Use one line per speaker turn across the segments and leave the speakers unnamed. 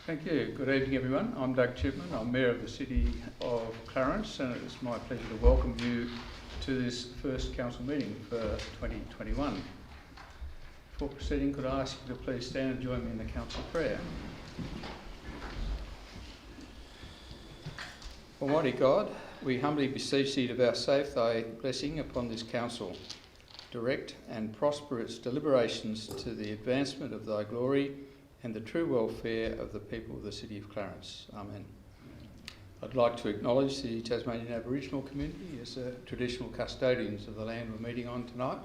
Thank you. Good evening, everyone. I'm Doug Chipman. I'm Mayor of the City of Clarence, and it's my pleasure to welcome you to this first council meeting for 2021. Before proceeding, could I ask you to please stand and join me in the council prayer? Almighty God, we humbly beseech thee to vouchsafe thy blessing upon this council. Direct and prosper its deliberations to the advancement of thy glory and the true welfare of the people of the City of Clarence. Amen. I'd like to acknowledge the Tasmanian Aboriginal community as the traditional custodians of the land we're meeting on tonight,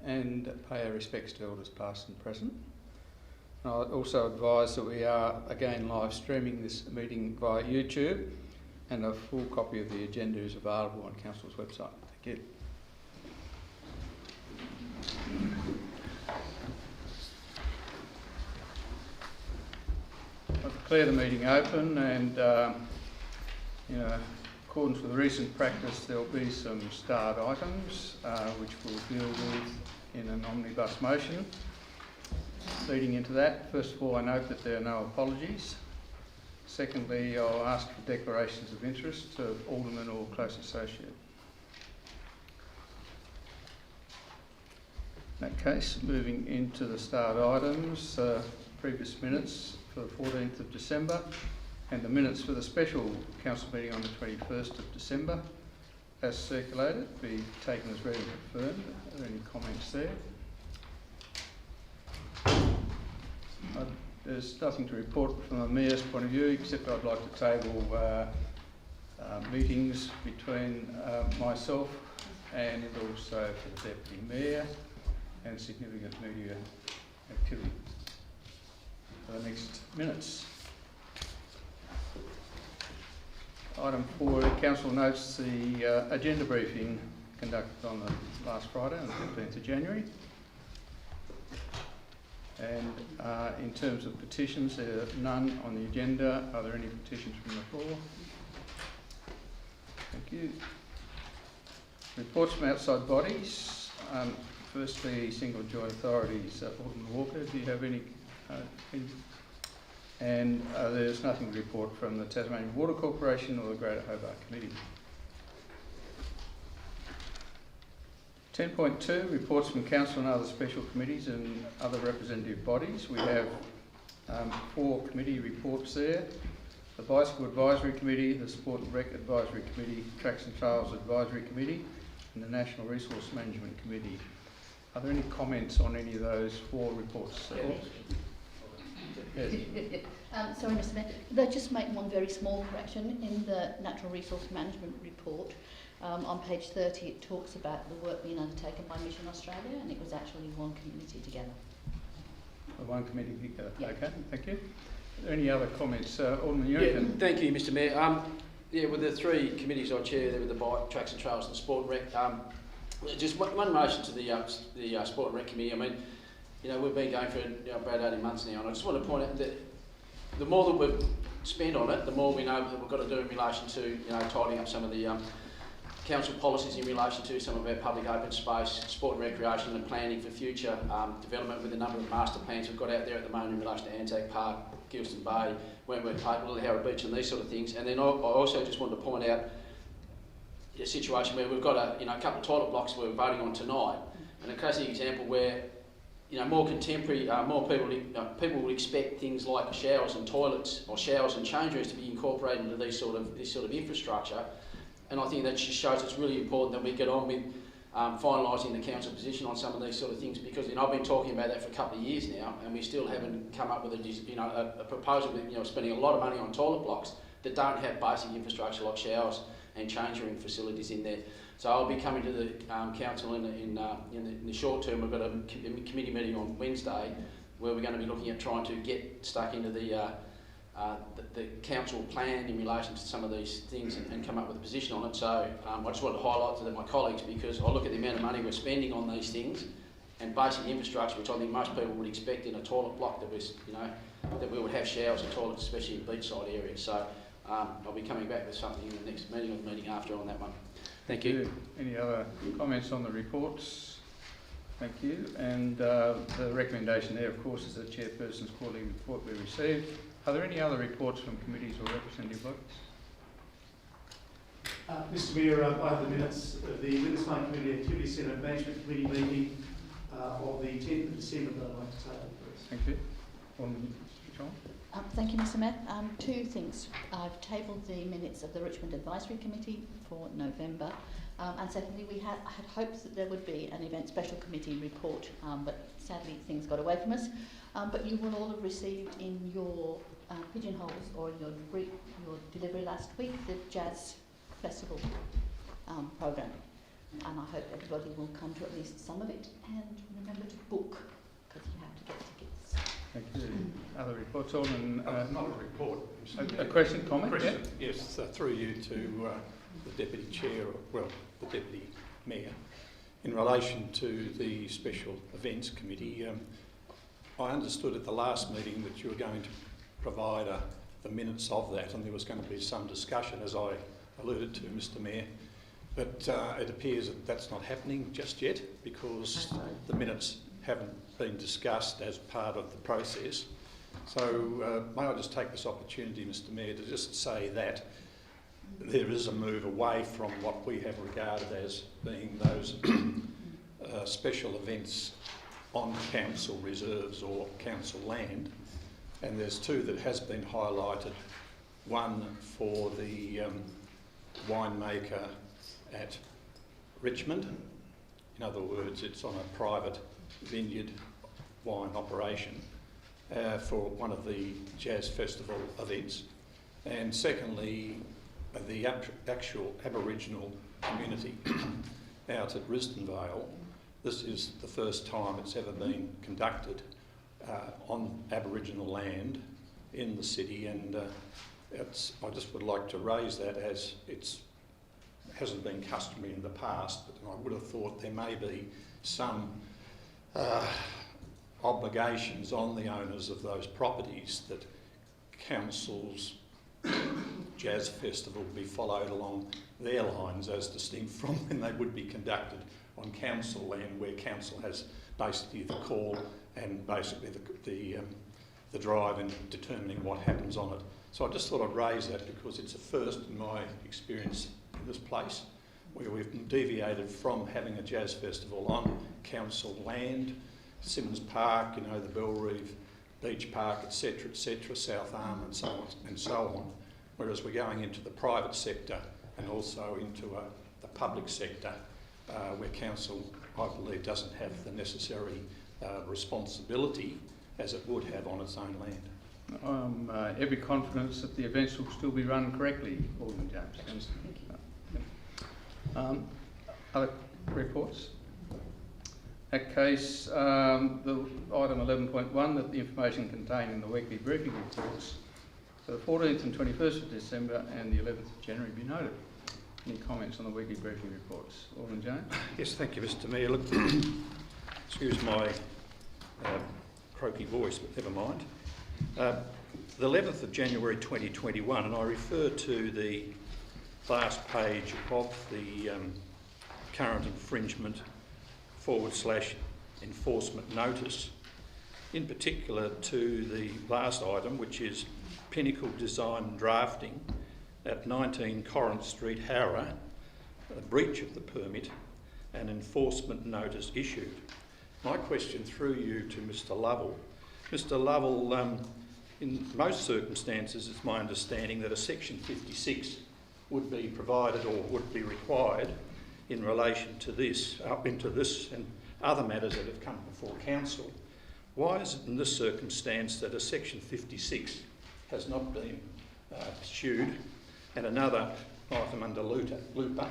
and pay our respects to elders past and present. And I'd also advise that we are again live streaming this meeting via YouTube, and a full copy of the agenda is available on Council's website. Thank you. I declare the meeting open, and in accordance with recent practice, there will be some starred items which we'll deal with in an omnibus motion. Leading into that, first of all, I note that there are no apologies. Secondly, I'll ask for declarations of interest of alderman or close associate. In that case, moving into the starred items, previous minutes for the 14th of December and the minutes for the special council meeting on the 21st of December, as circulated, be taken as read and confirmed. Are there any comments there? There's nothing to report from a mayor's point of view, except I'd like to table meetings between myself and also for the Deputy Mayor, and significant media activity. For the next minutes. Item 4, the Council notes the agenda briefing conducted on the last Friday, on the 15th of January. And in terms of petitions, there are none on the agenda. Are there any petitions from the floor? Thank you. Reports from outside bodies. Firstly, Single Joint Authorities. Alderman Walker, do you have any? And there's nothing to report from the Tasmanian Water Corporation or the Greater Hobart Committee. 10.2, reports from Council and other special committees and other representative bodies. We have 4 committee reports there. The Bicycle Advisory Committee, the Sport and Rec Advisory Committee, Tracks and Trails Advisory Committee, and the National Resource Management Committee. Are there any comments on any of those 4 reports? Yes.
Sorry, Mr. Mayor. Could I just make one very small correction? In the Natural Resource Management report, on page 30, it talks about the work being undertaken by Mission Australia, and it was actually one community together.
One committee together. Yeah. Okay, thank you. Are there any other comments? Alderman
Untitled. Yeah, thank you, Mr. Mayor. With the 3 committees I chair there, with the Bike, Tracks and Trails and the Sport and Rec, just one motion to the Sport and Rec Committee. I mean, we've been going for about 18 months now, and I just want to point out that the more that we've spent on it, the more we know that we've got to do in relation to, tidying up some of the council policies in relation to some of our public open space, sport and recreation, and planning for future development with a number of master plans we've got out there at the moment in relation to Anzac Park, Gilston Bay, Wentworth Park, Lillyhoward Beach, and these sort of things. And then I also just wanted to point out a situation where we've got a couple of toilet blocks we're voting on tonight, and a classic example where more contemporary, more people would expect things like showers and toilets or showers and change rooms to be incorporated into this sort of infrastructure. And I think that just shows it's really important that we get on with finalising the council position on some of these sort of things, because I've been talking about that for a couple of years now, and we still haven't come up with a proposal with spending a lot of money on toilet blocks that don't have basic infrastructure like showers and change room facilities in there. So I'll be coming to the council in the short term. We've got a committee meeting on Wednesday where we're going to be looking at trying to get stuck into the council plan in relation to some of these things and come up with a position on it. So I just wanted to highlight to my colleagues, because I look at the amount of money we're spending on these things and basic infrastructure, which I think most people would expect in a toilet block that was, that we would have showers and toilets, especially in beachside areas. So I'll be coming back with something in the next meeting or the meeting after on that one. Thank you.
Any other comments on the reports? Thank you. And the recommendation there, of course, is the chairperson's quarterly report we received. Are there any other reports from committees or representative bodies?
Mr Mayor, I have the minutes of the Witness Line Committee Activity Centre Management Committee meeting of the 10th of December that I'd like to table, please.
Thank you. John?
Thank you, Mr Mayor. Two things. I've tabled the minutes of the Richmond Advisory Committee for November. And secondly, I had hopes that there would be an event special committee report, but sadly things got away from us. But you will all have received in your pigeonholes or in your delivery last week the Jazz Festival programme. And I hope everybody will come to at least some of it and remember to book, because you have to get tickets.
Thank you. Other reports on?
Not a report.
A question, comment?
Question, yeah? Yes, through you to the Deputy Chair, the Deputy Mayor. In relation to the Special Events Committee, I understood at the last meeting that you were going to provide the minutes of that, and there was going to be some discussion, as I alluded to, Mr Mayor. But it appears that that's not happening just yet, because the minutes haven't been discussed as part of the process. So may I just take this opportunity, Mr Mayor, to just say that there is a move away from what we have regarded as being those special events on council reserves or council land. And there's two that has been highlighted. One for the winemaker at Richmond. In other words, it's on a private vineyard wine operation for one of the Jazz Festival events. And secondly, the actual Aboriginal community out at Risdon Vale. This is the first time it's ever been conducted on Aboriginal land in the city, and I just would like to raise that, as it hasn't been customary in the past, but I would have thought there may be some obligations on the owners of those properties that council's Jazz Festival be followed along their lines, as distinct from when they would be conducted on council land, where council has basically the call and basically the drive in determining what happens on it. So I just thought I'd raise that, because it's a first in my experience in this place, where we've deviated from having a jazz festival on council land, Simmons Park, you know, the Bellreeve Beach Park, etc., South Arm and so on, whereas we're going into the private sector and also into the public sector, where council, I believe, doesn't have the necessary responsibility as it would have on its own land.
Every confidence that the events will still be run correctly, Alderman James. Other reports? In that case, the item 11.1, that the information contained in the weekly briefing reports for the 14th and 21st of December and the 11th of January be noted. Any comments on the weekly briefing reports? Alderman James?
Yes, thank you, Mr Mayor. Look, excuse my croaky voice, but never mind. The 11th of January 2021, and I refer to the last page of the current infringement / enforcement notice, in particular to the last item, which is Pinnacle Design and Drafting at 19 Corinth Street, Howrah, a breach of the permit and enforcement notice issued. My question through you to Mr Lovell. Mr Lovell, in most circumstances, it's my understanding that a Section 56 would be provided or would be required in relation to this, into this and other matters that have come before council. Why is it in this circumstance that a Section 56 has not been pursued and another item under LUPA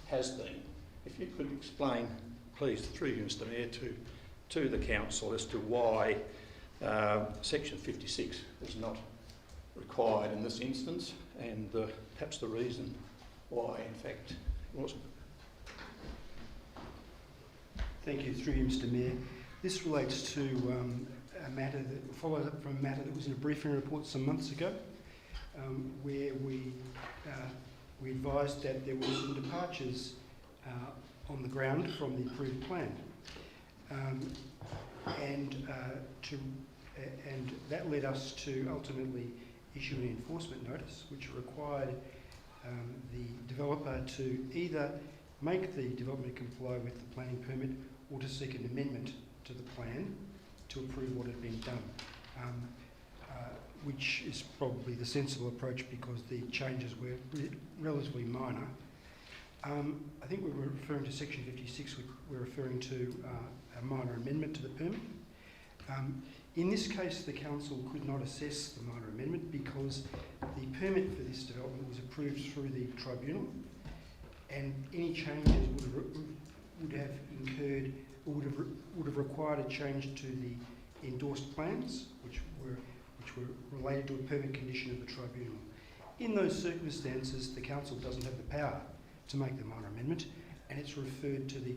has been? If you could explain, please, through you, Mr Mayor, to the council as to why Section 56 is not required in this instance, and perhaps the reason why, in fact, it wasn't.
Thank you. Through you, Mr Mayor. This relates to a matter that follows up from a matter that was in a briefing report some months ago, where we advised that there were some departures on the ground from the approved plan, and that led us to ultimately issued an enforcement notice which required the developer to either make the development comply with the planning permit or to seek an amendment to the plan to approve what had been done, which is probably the sensible approach because the changes were relatively minor. I think we were referring to section 56, we're referring to a minor amendment to the permit. In this case, the council could not assess the minor amendment because the permit for this development was approved through the tribunal, and any changes would have incurred or would have required a change to the endorsed plans, which were related to a permit condition of the tribunal. In those circumstances, the council doesn't have the power to make the minor amendment, and it's referred to the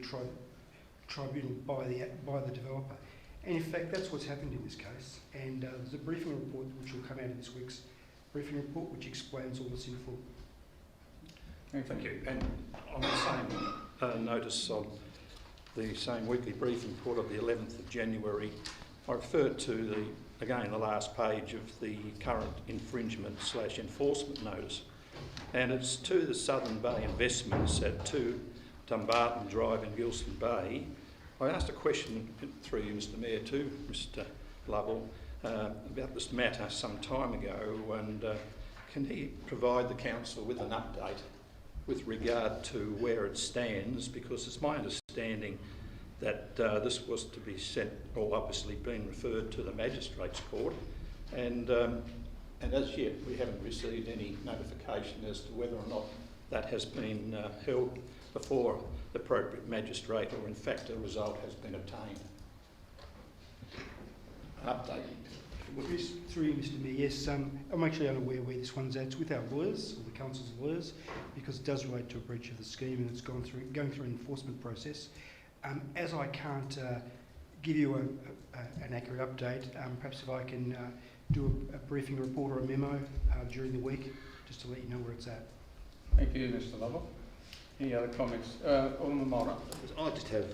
tribunal by the developer. And in fact, that's what's happened in this case. And there's a briefing report which will come out in this week's briefing report, which explains all this in full.
Thank you. And on the same notice of the same weekly briefing report of the 11th of January, I referred to the last page of the current infringement/enforcement notice, and it's to the Southern Bay Investments at 2 Dumbarton Drive in Gilston Bay. I asked a question through you, Mr Mayor, to Mr Lovell about this matter some time ago, and can he provide the council with an update with regard to where it stands? Because it's my understanding that this was to be sent, or obviously been referred to the Magistrates Court, and as yet we haven't received any notification as to whether or not that has been held before the appropriate magistrate, or in fact a result has been obtained. An update.
Through you, Mr Mayor, yes, I'm actually unaware where this one's at. It's with our lawyers, or the council's lawyers, because it does relate to a breach of the scheme and it's going through an enforcement process. As I can't give you an accurate update, perhaps if I can do a briefing report or a memo during the week, just to let you know where it's at.
Thank you, Mr Lovell. Any other comments? Alderman Mulder.
I just have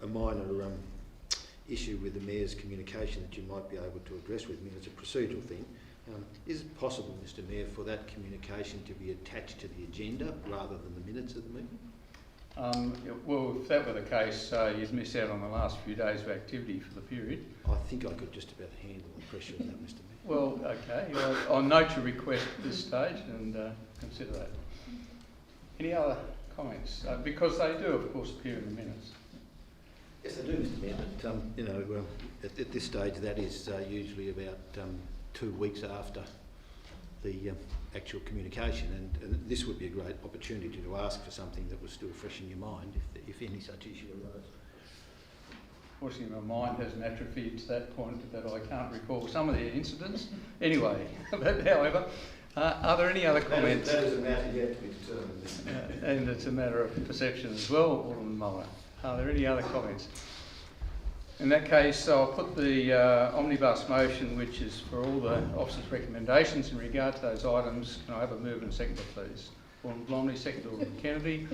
a minor issue with the Mayor's communication that you might be able to address with me. It's a procedural thing. Is it possible, Mr Mayor, for that communication to be attached to the agenda rather than the minutes of the meeting?
Well, if that were the case, you'd miss out on the last few days of activity for the period.
I think I could just about handle the pressure of that, Mr Mayor.
Well, okay. I'll note your request at this stage and consider that. Any other comments? Because they do, of course, appear in the minutes.
Yes, I do, Mr Mayor. But, at this stage, that is usually about 2 weeks after the actual communication, and this would be a great opportunity to ask for something that was still fresh in your mind, if any such issue arose.
Fortunately, my mind hasn't atrophied to that point that I can't recall some of the incidents. Anyway, but however, are there any other comments?
That is a matter yet to be determined.
And it's a matter of perception as well, Alderman Muller. Are there any other comments? In that case, I'll put the omnibus motion, which is for all the officers' recommendations in regard to those items. Can I have a move and seconder, please? Alderman Blomley, second Alderman Kennedy.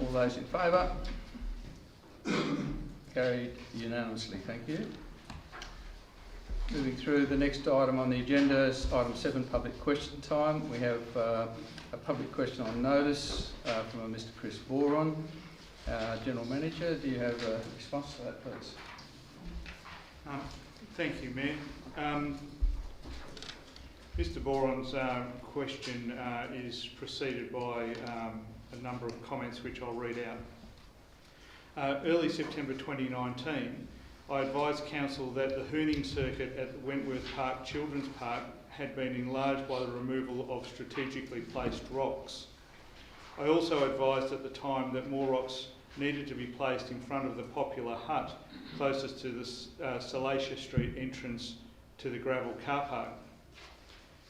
All those in favour? Carried unanimously, thank you. Moving through, the next item on the agenda is item 7, public question time. We have a public question on notice from a Mr Chris Boron. General Manager, do you have a response to that, please?
Thank you, Mayor. Mr Boron's question is preceded by a number of comments which I'll read out. Early September 2019, I advised Council that the hooning circuit at the Wentworth Park Children's Park had been enlarged by the removal of strategically placed rocks. I also advised at the time that more rocks needed to be placed in front of the popular hut closest to the Salacia Street entrance to the gravel car park.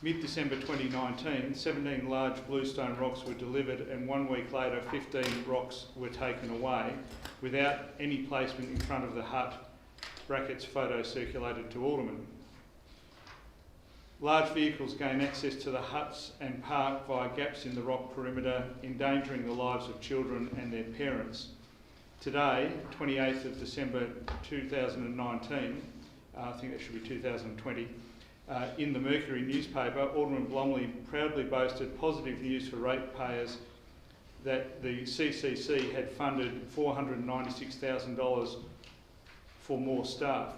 Mid-December 2019, 17 large bluestone rocks were delivered, and 1 week later 15 rocks were taken away without any placement in front of the hut, brackets photo circulated to Alderman. Large vehicles gain access to the huts and park via gaps in the rock perimeter, endangering the lives of children and their parents. Today, 28th of December 2019, I think that should be 2020, In the Mercury newspaper, Alderman Blomley proudly boasted positive news for ratepayers that the CCC had funded $496,000 for more staff.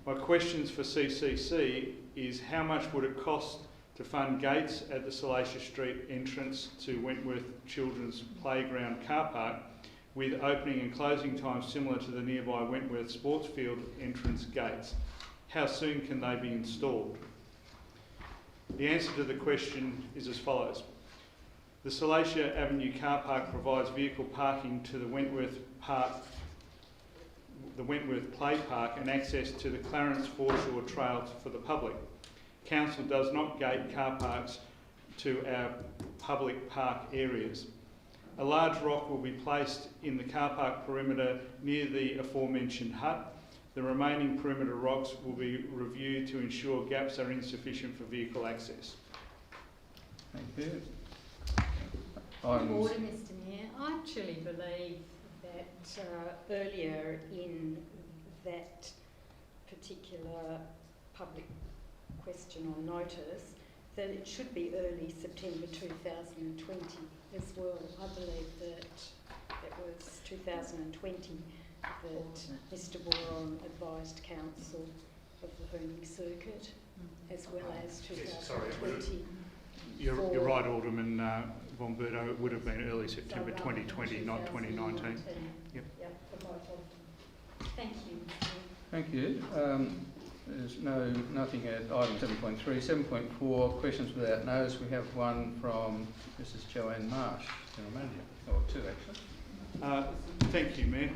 My questions for CCC is how much would it cost to fund gates at the Salacia Street entrance to Wentworth Children's Playground car park with opening and closing times similar to the nearby Wentworth Sports Field entrance gates? How soon can they be installed? The answer to the question is as follows. The Salacia Avenue car park provides vehicle parking to the Wentworth Play Park and access to the Clarence foreshore trail for the public. Council does not gate car parks to our public park areas. A large rock will be placed in the car park perimeter near the aforementioned hut. The remaining perimeter rocks will be reviewed to ensure gaps are insufficient for vehicle access.
Thank you.
Order, Mr Mayor. I actually believe that earlier in that particular public question or notice that it should be early September 2020 as well. I believe that it was 2020 that Mr Boron advised Council of the Hooning Circuit, as well as 2020.
You're right, Alderman Von Berto. It would have been early September 2020, not 2019.
Yep, for both of them. Thank you.
Thank you. There's nothing at item 7.3. 7.4, questions without notice. We have one from Mrs. Joanne Marsh, General Manager, or two actually.
Thank you, Mayor.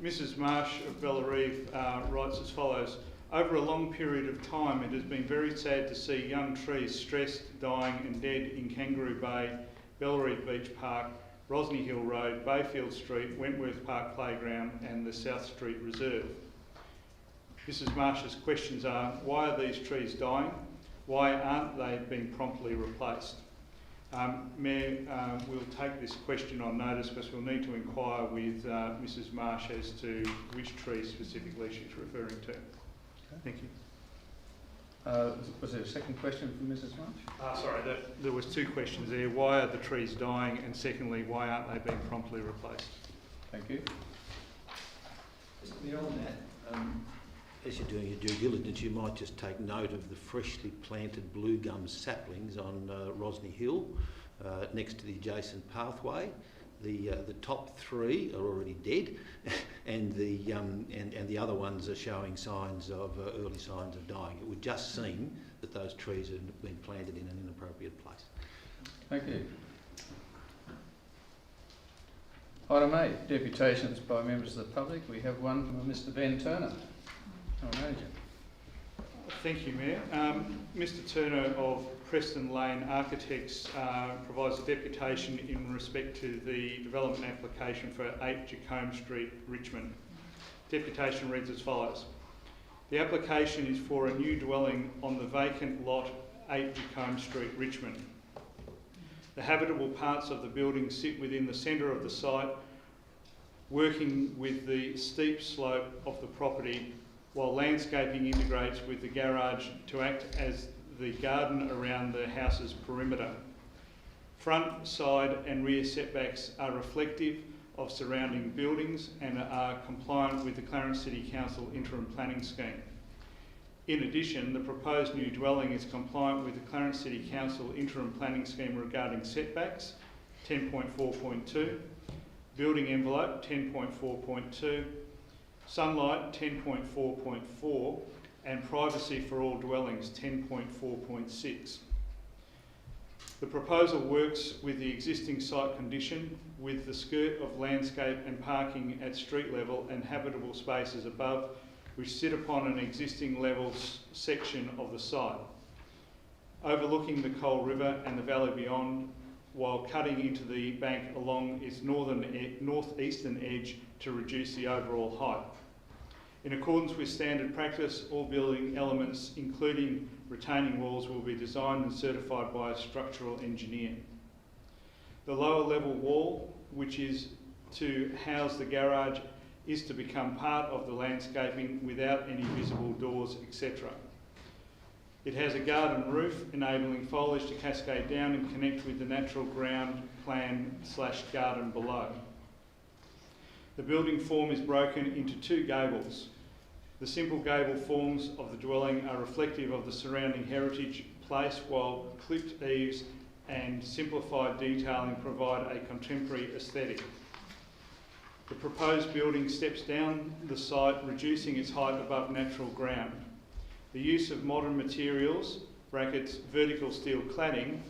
Mrs. Marsh of Bellareve writes as follows. Over a long period of time, it has been very sad to see young trees stressed, dying and dead in Kangaroo Bay, Bellareve Beach Park, Rosny Hill Road, Bayfield Street, Wentworth Park Playground and the South Street Reserve. Mrs. Marsh's questions are, why are these trees dying? Why aren't they being promptly replaced? Mayor, we'll take this question on notice because we'll need to inquire with Mrs. Marsh as to which trees specifically she's referring to. Thank you.
Was there a second question from Mrs. Marsh?
Sorry, there was two questions there. Why are the trees dying? And secondly, why aren't they being promptly replaced?
Thank you.
Just beyond that, as you're doing your due diligence, you might just take note of the freshly planted blue gum saplings on Rosny Hill, next to the adjacent pathway. The top three are already dead, and the other ones are showing signs of early signs of dying. It would just seem that those trees have been planted in an inappropriate place.
Thank you. Item 8, deputations by members of the public. We have one from Mr. Ben Turner, General Manager.
Thank you, Mayor. Mr. Turner of Preston Lane Architects provides a deputation in respect to the development application for 8 Jacombe Street, Richmond. Deputation reads as follows. The application is for a new dwelling on the vacant lot 8 Jacombe Street, Richmond. The habitable parts of the building sit within the centre of the site, working with the steep slope of the property, while landscaping integrates with the garage to act as the garden around the house's perimeter. Front, side and rear setbacks are reflective of surrounding buildings and are compliant with the Clarence City Council interim planning scheme. In addition, the proposed new dwelling is compliant with the Clarence City Council interim planning scheme regarding setbacks, 10.4.2, building envelope, 10.4.2, sunlight, 10.4.4, and privacy for all dwellings, 10.4.6. The proposal works with the existing site condition with the skirt of landscape and parking at street level and habitable spaces above, which sit upon an existing level section of the site, overlooking the Cole River and the valley beyond, while cutting into the bank along its northeastern edge to reduce the overall height. In accordance with standard practice, all building elements, including retaining walls, will be designed and certified by a structural engineer. The lower level wall, which is to house the garage, is to become part of the landscaping without any visible doors, etc. It has a garden roof, enabling foliage to cascade down and connect with the natural ground plan/garden below. The building form is broken into two gables. The simple gable forms of the dwelling are reflective of the surrounding heritage place, while clipped eaves and simplified detailing provide a contemporary aesthetic. The proposed building steps down the site, reducing its height above natural ground. The use of modern materials, brackets, vertical steel cladding,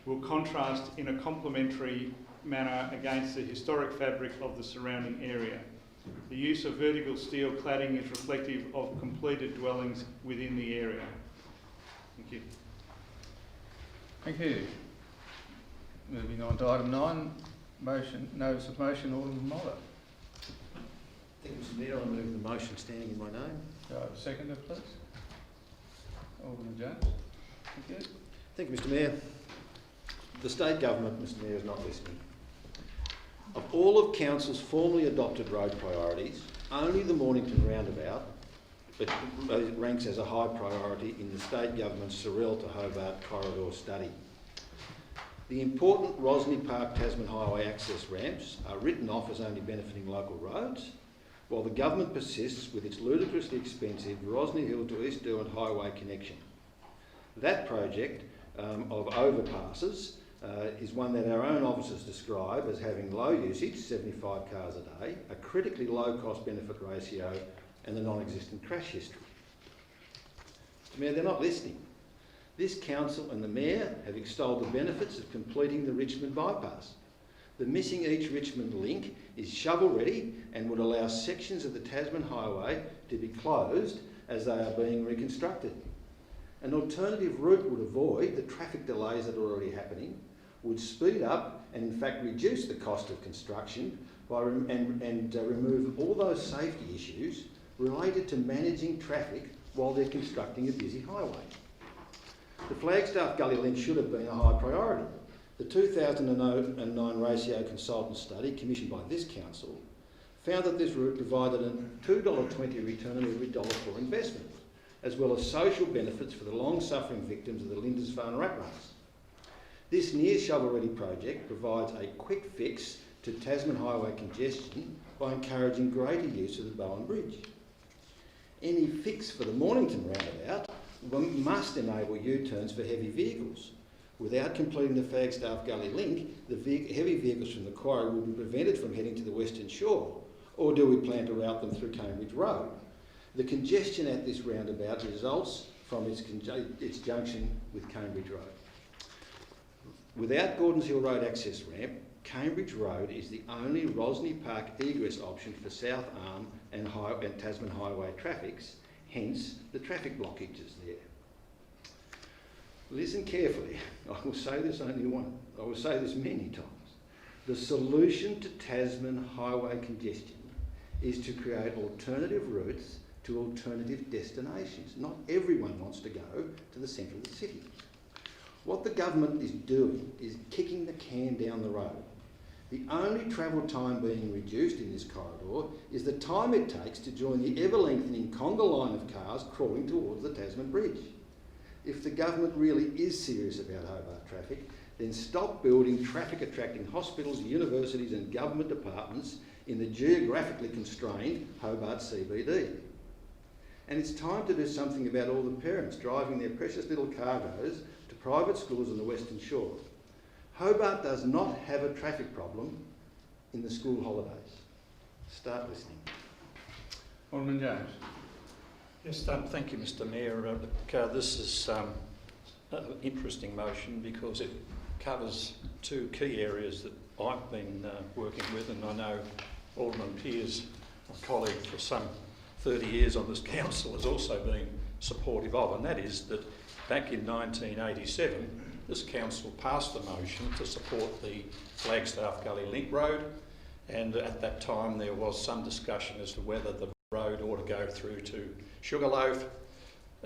will contrast in a complementary manner against the historic fabric of the surrounding area. The use of vertical steel cladding is reflective of completed dwellings within the area. Thank you.
Thank you. Moving on to item 9, notice of motion, Alderman Moller.
Thank you, Mr Mayor. I move the motion standing in my name.
Do I have a seconder, please? Alderman Jones. Thank you.
Thank you, Mr Mayor. The state government, Mr Mayor, is not listening. Of all of Council's formally adopted road priorities, only the Mornington roundabout it ranks as a high priority in the state government's Sorrel to Hobart corridor study. The important Rosny Park Tasman Highway access ramps are written off as only benefiting local roads, while the government persists with its ludicrously expensive Rosny Hill to East Derwent Highway connection. That project of overpasses is one that our own officers describe as having low usage, 75 cars a day, a critically low cost-benefit ratio and a non-existent crash history. Mr Mayor, they're not listening. This council and the Mayor have extolled the benefits of completing the Richmond Bypass. The missing East Richmond link is shovel-ready and would allow sections of the Tasman Highway to be closed as they are being reconstructed. An alternative route would avoid the traffic delays that are already happening, would speed up and in fact reduce the cost of construction by remove all those safety issues related to managing traffic while they're constructing a busy highway. The Flagstaff Gully link should have been a high priority. The 2009 ratio consultant study commissioned by this council found that this route provided a $2.20 return on every dollar for investment, as well as social benefits for the long-suffering victims of the Lindisfarne rat runs. This near shovel-ready project provides a quick fix to Tasman Highway congestion by encouraging greater use of the Bowen Bridge. Any fix for the Mornington roundabout must enable U-turns for heavy vehicles. Without completing the Flagstaff Gully link, the heavy vehicles from the quarry will be prevented from heading to the Western Shore, or do we plan to route them through Cambridge Road? The congestion at this roundabout results from its junction with Cambridge Road. Without Gordons Hill Road access ramp, Cambridge Road is the only Rosny Park egress option for South Arm and Tasman Highway traffics, hence the traffic blockages there. Listen carefully. I will say this only once. I will say this many times. The solution to Tasman highway congestion is to create alternative routes to alternative destinations. Not everyone wants to go to the centre of the city. What the government is doing is kicking the can down the road. The only travel time being reduced in this corridor is the time it takes to join the ever-lengthening conga line of cars crawling towards the Tasman Bridge. If the government really is serious about Hobart traffic, then stop building traffic-attracting hospitals, universities and government departments in the geographically constrained Hobart CBD. And it's time to do something about all the parents driving their precious little cargoes to private schools on the Western Shore. Hobart does not have a traffic problem in the school holidays. Start listening.
Alderman Jones.
Yes, thank you, Mr Mayor. This is an interesting motion because it covers two key areas that I've been working with, and I know Alderman Pearce, my colleague for some 30 years on this council, has also been supportive of, and that is that back in 1987, this council passed a motion to support the Flagstaff Gully Link Road, and at that time there was some discussion as to whether the road ought to go through to Sugarloaf,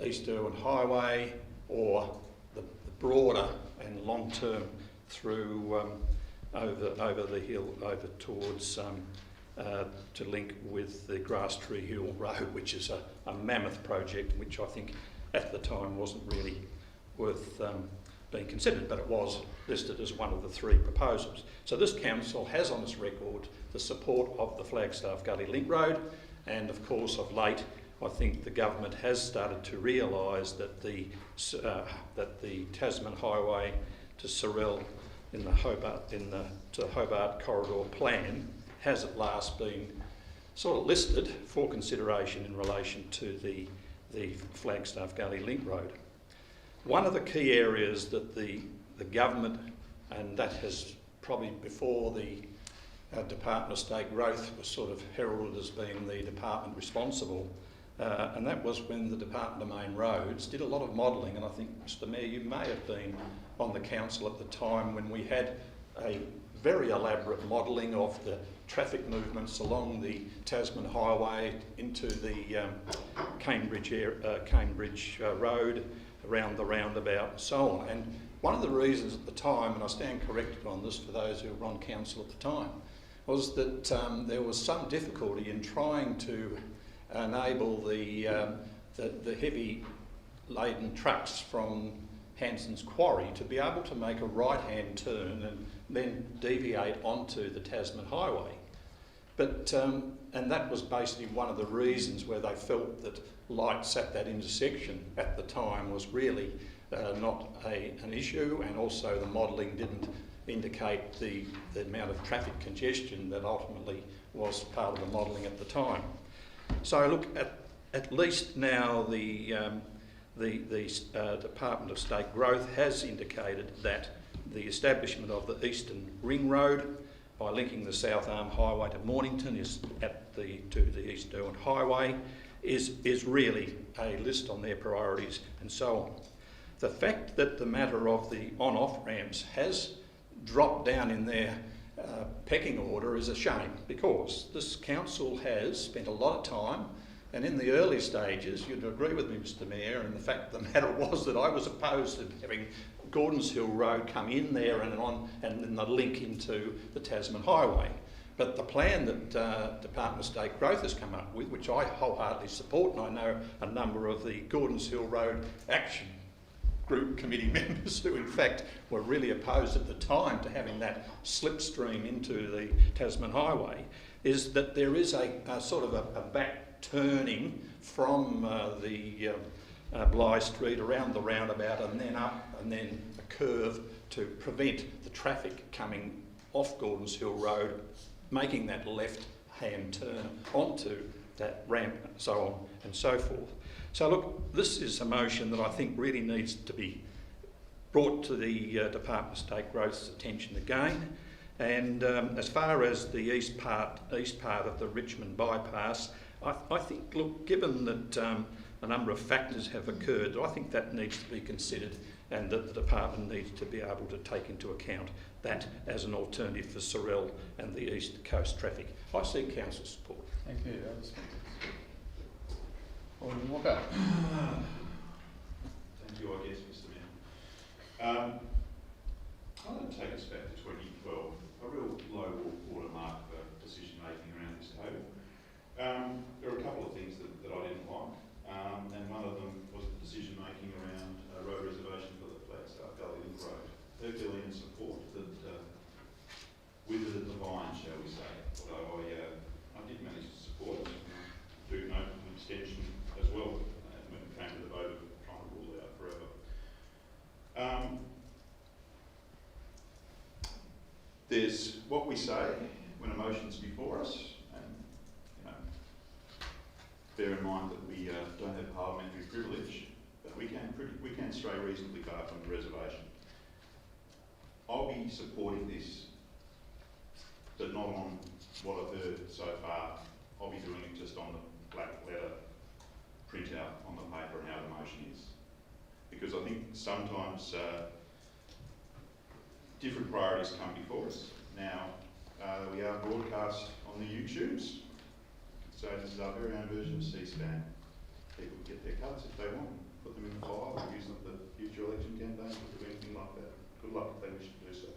East Derwent Highway, or the broader and long-term through over the hill over towards to link with the Grass Tree Hill Road, which is a mammoth project which I think at the time wasn't really worth being considered, but it was listed as one of the 3 proposals. So this council has on its record the support of the Flagstaff Gully Link Road, and of course of late I think the government has started to realise that the Tasman Highway to Sorell in the Hobart corridor plan has at last been sort of listed for consideration in relation to the Flagstaff Gully Link Road. One of the key areas that the government, and that has probably before the Department of State Growth was sort of heralded as being the department responsible, and that was when the Department of Main Roads did a lot of modelling, and I think, Mr Mayor, you may have been on the council at the time when we had a very elaborate modelling of the traffic movements along the Tasman Highway into the Cambridge Road, around the roundabout and so on. And one of the reasons at the time, and I stand corrected on this for those who were on council at the time, was that there was some difficulty in trying to enable the heavy laden trucks from Hanson's Quarry to be able to make a right-hand turn and then deviate onto the Tasman Highway. But, and that was basically one of the reasons where they felt that lights at that intersection at the time was really not an issue, and also the modelling didn't indicate the amount of traffic congestion that ultimately was part of the modelling at the time. So look, at least now the Department of State Growth has indicated that the establishment of the Eastern Ring Road by linking the South Arm Highway to Mornington to the East Derwent Highway is really a list on their priorities and so on. The fact that the matter of the on-off ramps has dropped down in their pecking order is a shame, because this council has spent a lot of time, and in the early stages, you'd agree with me, Mr Mayor, and the fact of the matter was that I was opposed to having Gordons Hill Road come in there and then the link into the Tasman Highway. But the plan that Department of State Growth has come up with, which I wholeheartedly support, and I know a number of the Gordons Hill Road Action Group committee members who in fact were really opposed at the time to having that slipstream into the Tasman Highway, is that there is a sort of a back turning from the Bligh Street around the roundabout and then up and then a curve to prevent the traffic coming off Gordons Hill Road, making that left-hand turn onto that ramp and so on and so forth. So look, this is a motion that I think really needs to be brought to the Department of State Growth's attention again. And as far as the east part of the Richmond Bypass, I think, look, given that a number of factors have occurred, I think that needs to be considered, and that the department needs to be able to take into account that as an alternative for Sorell and the East Coast traffic. I seek council support.
Thank you. Other speakers? Alderman Walker.
Thank you, I guess, Mr Mayor. I'm going to take us back to 2012, a real low watermark for decision making around this table. There were a couple of things that I didn't like, and one of them was the decision making around road reservation for the Flagstaff Gully Link Road. Herculean support that withered at the vine, shall we say, although I did manage to support it. I do note an abstention as well when it came to the vote of trying to rule it out forever. There's what we say when a motion's before us, and bear in mind that we don't have parliamentary privilege, but we can stray reasonably far from the reservation. I'll be supporting this, but not on what I've heard so far. I'll be doing it just on the black letter printout on the paper and how the motion is. Because I think sometimes different priorities come before us. Now, we are broadcast on the YouTubes, so this is our very own version of C-SPAN. People get their cards if they want, put them in the file, and use them for future election campaigns, or do anything like that. Good luck if they wish to do so.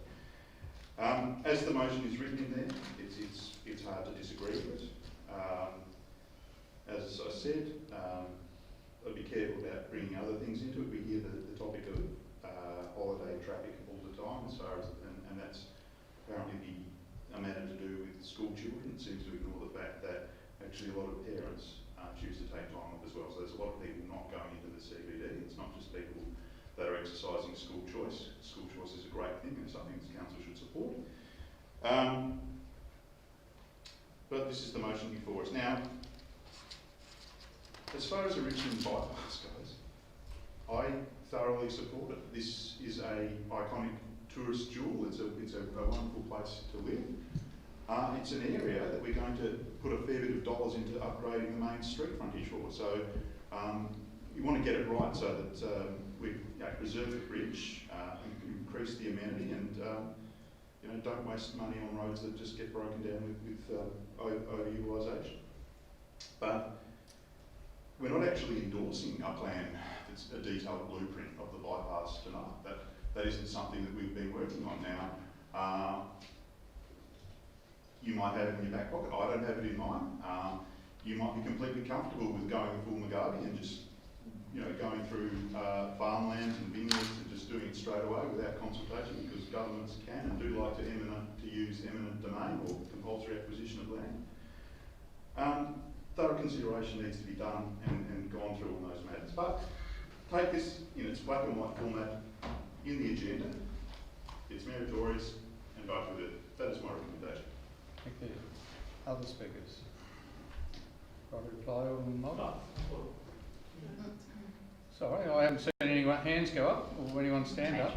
As the motion is written in there, it's hard to disagree with it. As I said, I'd be careful about bringing other and seems to ignore the fact that actually a lot of parents choose to take time off as well. So there's a lot of people not going into the CBD. It's not just people that are exercising school choice. School choice is a great thing and something the council should support. But this is the motion before us. Now, as far as the Richmond Bypass goes, I thoroughly support it. This is a iconic tourist jewel. It's a wonderful place to live. It's an area that we're going to put a fair bit of dollars into upgrading the main street frontage for. So you want to get it right so that we preserve the bridge, increase the amenity, and don't waste money on roads that just get broken down with overutilisation. But we're not actually endorsing a plan that's a detailed blueprint of the bypass tonight. That isn't something that we've been working on now. You might have it in your back pocket. I don't have it in mine. You might be completely comfortable with going full Mugabe and just going through farmlands and vineyards and just doing it straight away without consultation, because governments can and do like to use eminent domain or compulsory acquisition of land. Thorough consideration needs to be done and gone through all those matters. But take this in its black and white format in the agenda. It's meritorious and vote with it. That is my recommendation.
Thank you. Other speakers? Got a reply on the motion? Sorry, I haven't seen any hands go up or anyone stand up.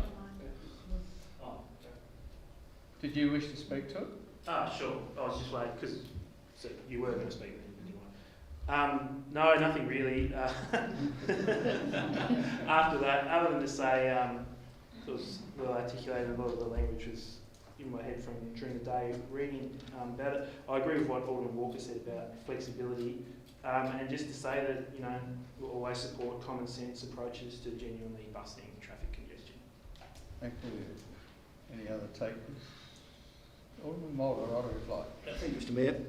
Did you wish to speak to it?
Sure. I was just waiting because you were going to speak. No, nothing really. After that, other than to say, it was well articulated. A lot of the language was in my head from during the day reading about it. I agree with what Alderman Walker said about flexibility, and just to say that we'll always support common sense approaches to genuinely busting traffic congestion.
Thank you. Any other takers? Alderman Mulder, right to reply.
Thank you, Mr Mayor.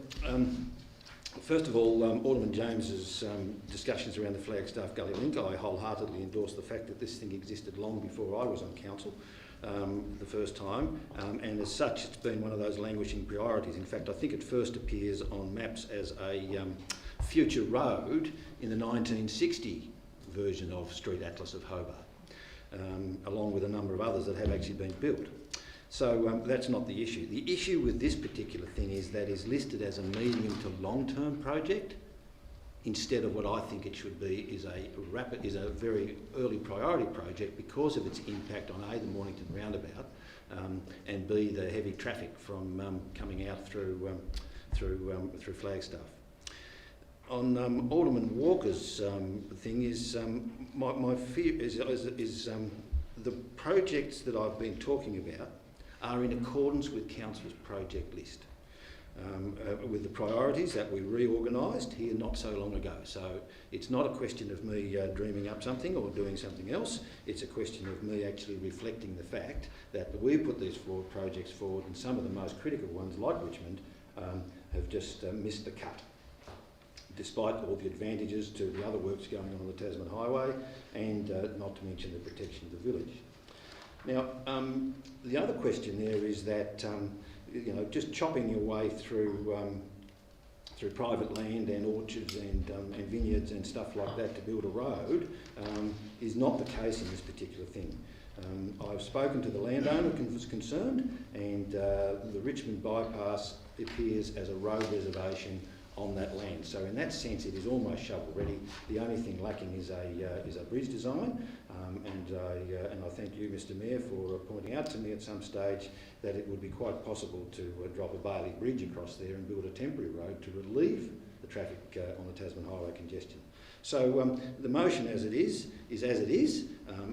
First of all, Alderman James's discussions around the Flagstaff Gully Link, I wholeheartedly endorse the fact that this thing existed long before I was on council the first time, and as such it's been one of those languishing priorities. In fact, I think it first appears on maps as a future road in the 1960 version of Street Atlas of Hobart, along with a number of others that have actually been built. So that's not the issue. The issue with this particular thing is that it's listed as a medium to long-term project instead of what I think it should be is a very early priority project because of its impact on A, the Mornington roundabout, and B, the heavy traffic from coming out through Flagstaff. On Alderman Walker's thing is my fear is the projects that I've been talking about are in accordance with Council's project list, with the priorities that we reorganised here not so long ago. So it's not a question of me dreaming up something or doing something else. It's a question of me actually reflecting the fact that we put these projects forward, and some of the most critical ones, like Richmond, have just missed the cut, despite all the advantages to the other works going on the Tasman Highway, and not to mention the protection of the village. Now, the other question there is that, just chopping your way through private land and orchards and vineyards and stuff like that to build a road is not the case in this particular thing. I've spoken to the landowner who was concerned, and the Richmond Bypass appears as a road reservation on that land. So in that sense, it is almost shovel ready. The only thing lacking is a bridge design, and I thank you, Mr Mayor, for pointing out to me at some stage that it would be quite possible to drop a Bailey Bridge across there and build a temporary road to relieve the traffic on the Tasman Highway congestion. So the motion as it is as it is,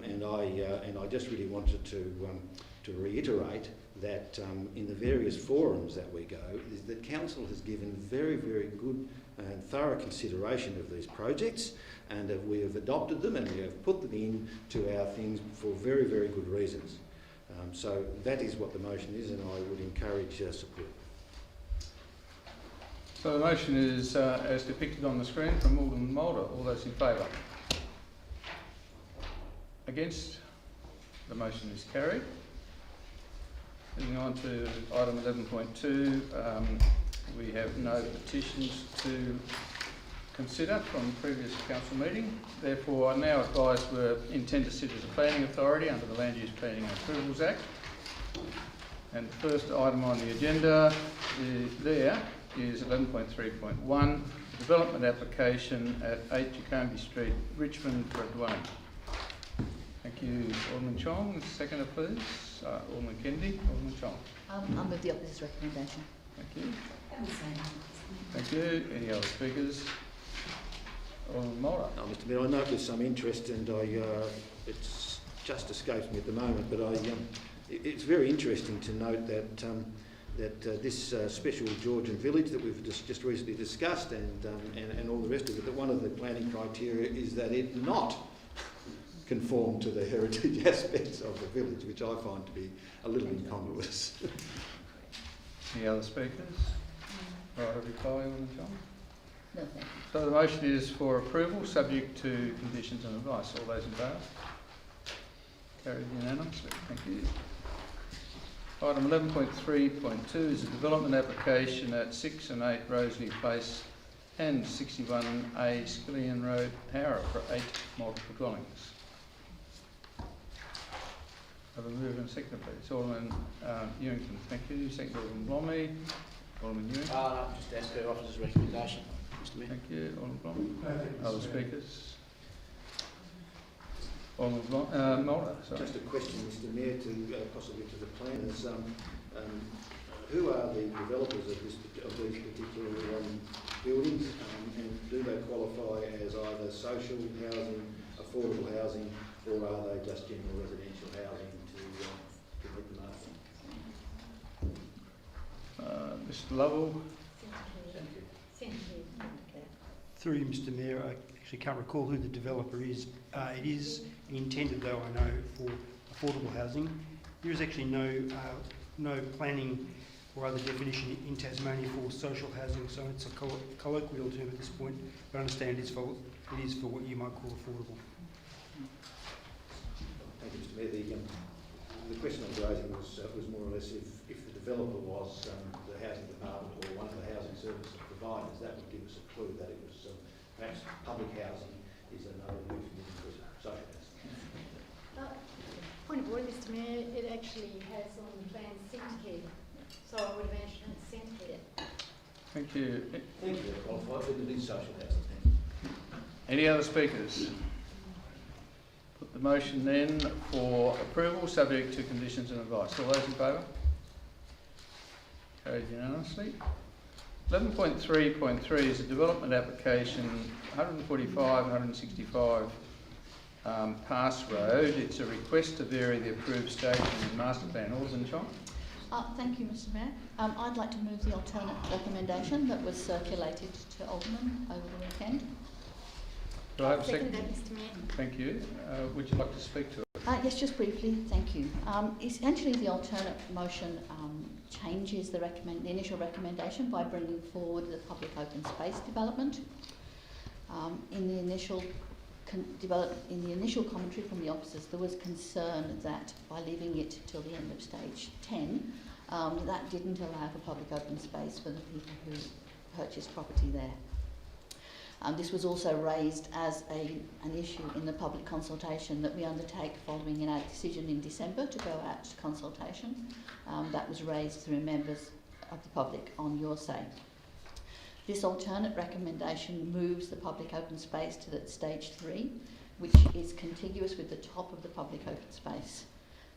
and I just really wanted to reiterate that in the various forums that we go, is that Council has given very, very good and thorough consideration of these projects, and we have adopted them and we have put them in to our things for very, very good reasons. So that is what the motion is, and I would encourage support.
So the motion is as depicted on the screen from Alderman Mulder. All those in favour? Against? The motion is carried. Moving on to item 11.2, We have no petitions to consider from the previous council meeting. Therefore, I now advise we intend to sit as a planning authority under the Land Use Planning and Approvals Act. And the first item on the agenda is 11.3.1, development application at 8 Jacoby Street, Richmond, for a dwelling. Thank you, Alderman Chong. Seconder, please. Alderman Kennedy. Alderman Chong.
I'll move the opposite recommendation.
Thank you. Thank you. Any other speakers? Alderman Mulder.
No, Mr Mayor, I note there's some interest, and it's just escapes me at the moment, but it's very interesting to note that this special Georgian village that we've just recently discussed, and all the rest of it, that one of the planning criteria is that it not conform to the heritage aspects of the village, which I find to be a little incongruous.
Any other speakers? Right, a reply, Alderman Chong?
No, thank you.
So the motion is for approval, subject to conditions and advice. All those in favour? Carried unanimously. Thank you. Item 11.3.2 is a development application at 6 and 8 Rosalie Place and 61A Skillian Road, Howrah, for 8 multiple dwellings. Have a move and second, please. Alderman Ewington, thank you. Second, Alderman Blomley. Alderman Ewing.
Just ask her officer's recommendation, Mr Mayor.
Thank you. Alderman Blomley.
No, thank you,
Other
Mr. Mayor.
speakers? Alderman Mulder, sorry.
Just a question, Mr Mayor, to possibly to the planners. Who are the developers of these particular buildings, and do they qualify as either social housing, affordable housing, or are they just general residential housing to meet the market?
Mr Lovell.
Through you, Mr Mayor, I actually can't recall who the developer is. It is intended, though, I know, for affordable housing. There is actually no planning or other definition in Tasmania for social housing, so it's a colloquial term at this point, but I understand it is for what you might call affordable.
Thank you, Mr Mayor. The question I was raising was more or less if the developer was the housing department or one of the housing services providers, that would give us a clue that it was perhaps public housing is another euphemism for social housing.
Point of order, Mr Mayor, it actually has on the plan Syndicate, so I would imagine it's Syndicate.
Thank you.
Thank you, qualified, but it is social housing. Thank you.
Any other speakers? Put the motion then for approval, subject to conditions and advice. All those in favour? Carried unanimously. 11.3.3 is a development application, 145, 165 Pass Road. It's a request to vary the approved staging and master plan. Alderman Chong.
Thank you, Mr Mayor. I'd like to move the alternate recommendation that was circulated to Alderman over the weekend.
Do I have a second?
Mr Mayor.
Thank you. Would you like to speak to it?
Yes, just briefly, thank you. Essentially, the alternate motion changes the initial recommendation by bringing forward the public open space development. In the initial commentary from the officers, there was concern that by leaving it till the end of stage 10, that didn't allow for public open space for the people who purchased property there. This was also raised as an issue in the public consultation that we undertake following our decision in December to go out to consultation. That was raised through members of the public on your say. This alternate recommendation moves the public open space to the stage 3, which is contiguous with the top of the public open space.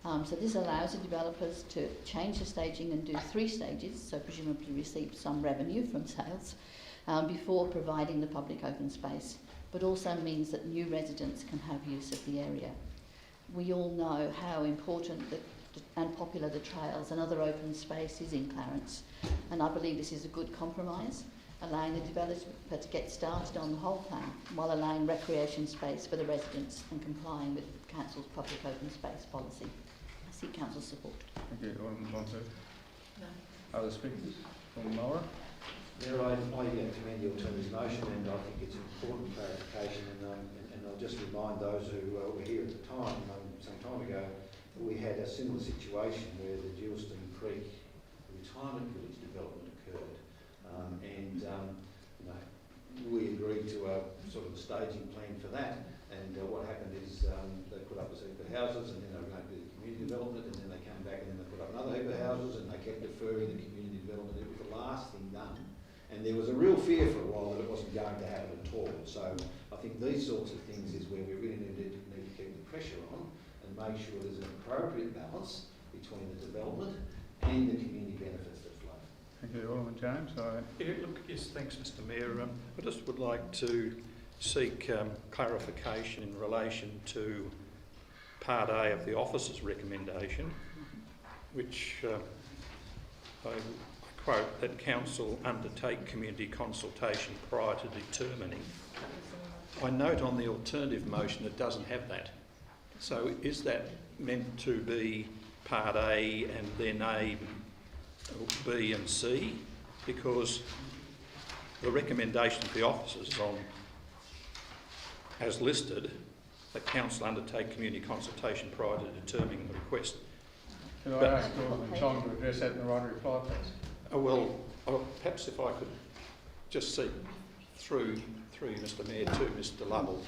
So this allows the developers to change the staging and do 3 stages, so presumably receive some revenue from sales, before providing the public open space, but also means that new residents can have use of the area. We all know how important and popular the trails and other open space is in Clarence, and I believe this is a good compromise, allowing the developer to get started on the whole plan while allowing recreation space for the residents and complying with the Council's public open space policy. I seek Council's support.
Thank you. Alderman Bonzo.
No.
Other speakers? Alderman Mulder.
Mayor, I commend the alternative motion, and I think it's an important clarification, and I'll just remind those who were here at the time, some time ago, that we had a similar situation where the Geilston Creek retirement village development occurred. a staging plan for that. And what happened is they put up a heap of houses, and then they were going to do community development, and then they came back and then they put up another heap of houses, and they kept deferring the community development. It was the last thing done. And there was a real fear for a while that it wasn't going to happen at all. So I think these sorts of things is where we really need to keep the pressure on and make sure there's an appropriate balance between the development and the community benefits that flow.
Thank you, Alderman James.
Yeah, look, yes, thanks, Mr Mayor. I just would like to seek clarification in relation to Part A of the officer's recommendation, which I quote, that council undertake community consultation prior to determining. I note on the alternative motion it doesn't have that. So is that meant to be Part A and then A, B and C? Because the recommendation of the officers is on, as listed, that council undertake community consultation prior to determining the request.
Can I ask Alderman Chong to address that in the right reply, please?
Perhaps if I could just see through Mr Mayor to Mr Lovell.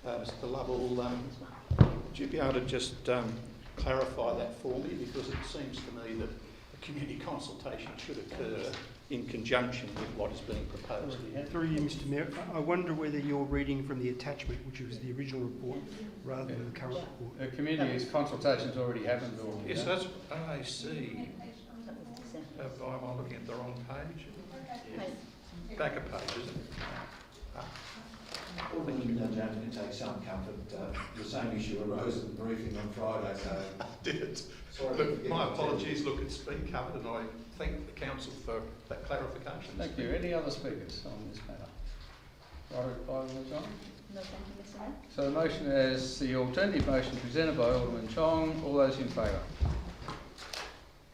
Mr Lovell, would you be able to just clarify that for me? Because it seems to me that a community consultation should occur in conjunction with what is being proposed here.
Through you, Mr Mayor, I wonder whether you're reading from the attachment, which was the original report, rather than the current report.
The community consultation's already happened.
Yes, that's I see. Am I looking at the wrong page? Back a page, isn't it?
Alderman James can take some comfort. The same issue arose at the briefing on Friday, so...
I did.
Sorry,
look, my apologies. Look, it's been covered, and I thank the council for that clarification.
Thank you. Any other speakers on this matter? Right, Alderman Chong?
No, thank you, Mr Mayor.
So the motion as the alternative motion presented by Alderman Chong. All those in favour?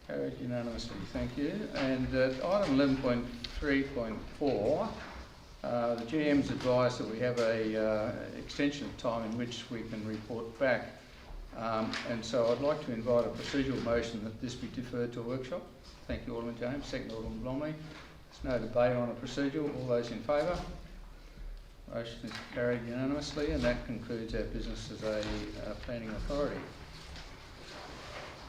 Carried unanimously. Thank you. And item 11.3.4, the GM's advised that we have a extension of time in which we can report back. And so I'd like to invite a procedural motion that this be deferred to a workshop. Thank you, Alderman James. Second, Alderman Blomley. There's no debate on a procedural. All those in favour? Motion is carried unanimously, and that concludes our business as a planning authority.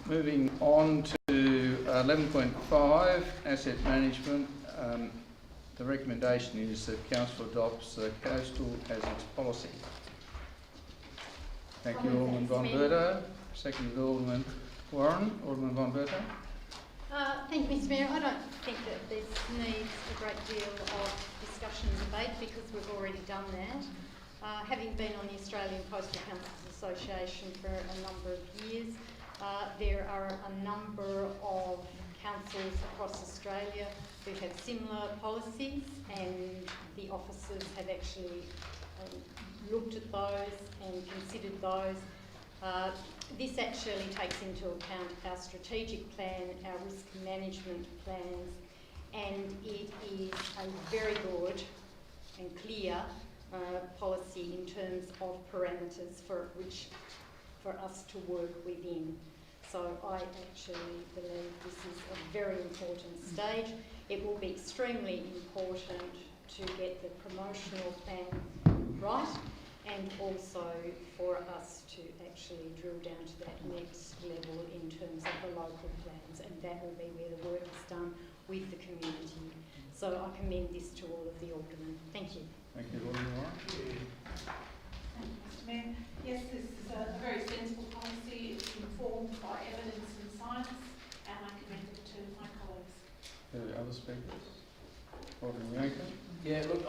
Moving on to 11.5, asset management. The recommendation is that Council adopts the coastal as its policy. Thank you, Alderman von Berto. Seconded, Alderman Warren. Alderman von Berto.
Thank you, Mr Mayor. I don't think that this needs a great deal of discussion and debate because we've already done that. Having been on the Australian Coastal Councils Association for a number of years, there are a number of councils across Australia who have similar policies, and the officers have actually looked at those and considered those. This actually takes into account our strategic plan, our risk management plans, and it is a very good and clear policy in terms of parameters for us to work within. So I actually believe this is a very important stage. It will be extremely important to get the promotional plan right, and also for us to actually drill down to that next level in terms of the local plans, and that will be where the work is done with the community. So I commend this to all of the aldermen. Thank you.
Thank you, Alderman Warren.
Thank you, Mr Mayor. Yes, this is a very sensible policy. It's informed by evidence and science, and I commend it to my colleagues.
Other speakers? Alderman Yanker?
Yeah, look,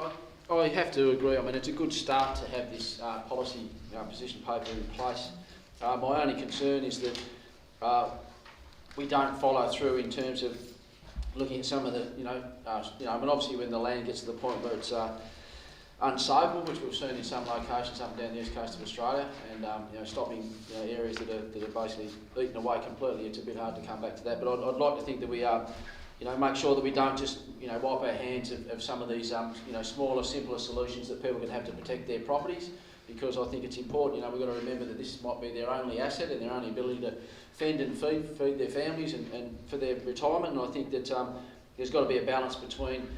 I have to agree. I mean, it's a good start to have this policy position paper in place. My only concern is that we don't follow through in terms of looking at some of the, I mean, obviously when the land gets to the point where it's unsavable, which we've seen in some locations up and down the east coast of Australia, and stopping areas that are basically eaten away completely, it's a bit hard to come back to that. But I'd like to think that we make sure that we don't just wipe our hands of some of these smaller, simpler solutions that people can have to protect their properties, because I think it's important. We've got to remember that this might be their only asset and their only ability to fend and feed their families and for their retirement. And I think that there's got to be a balance between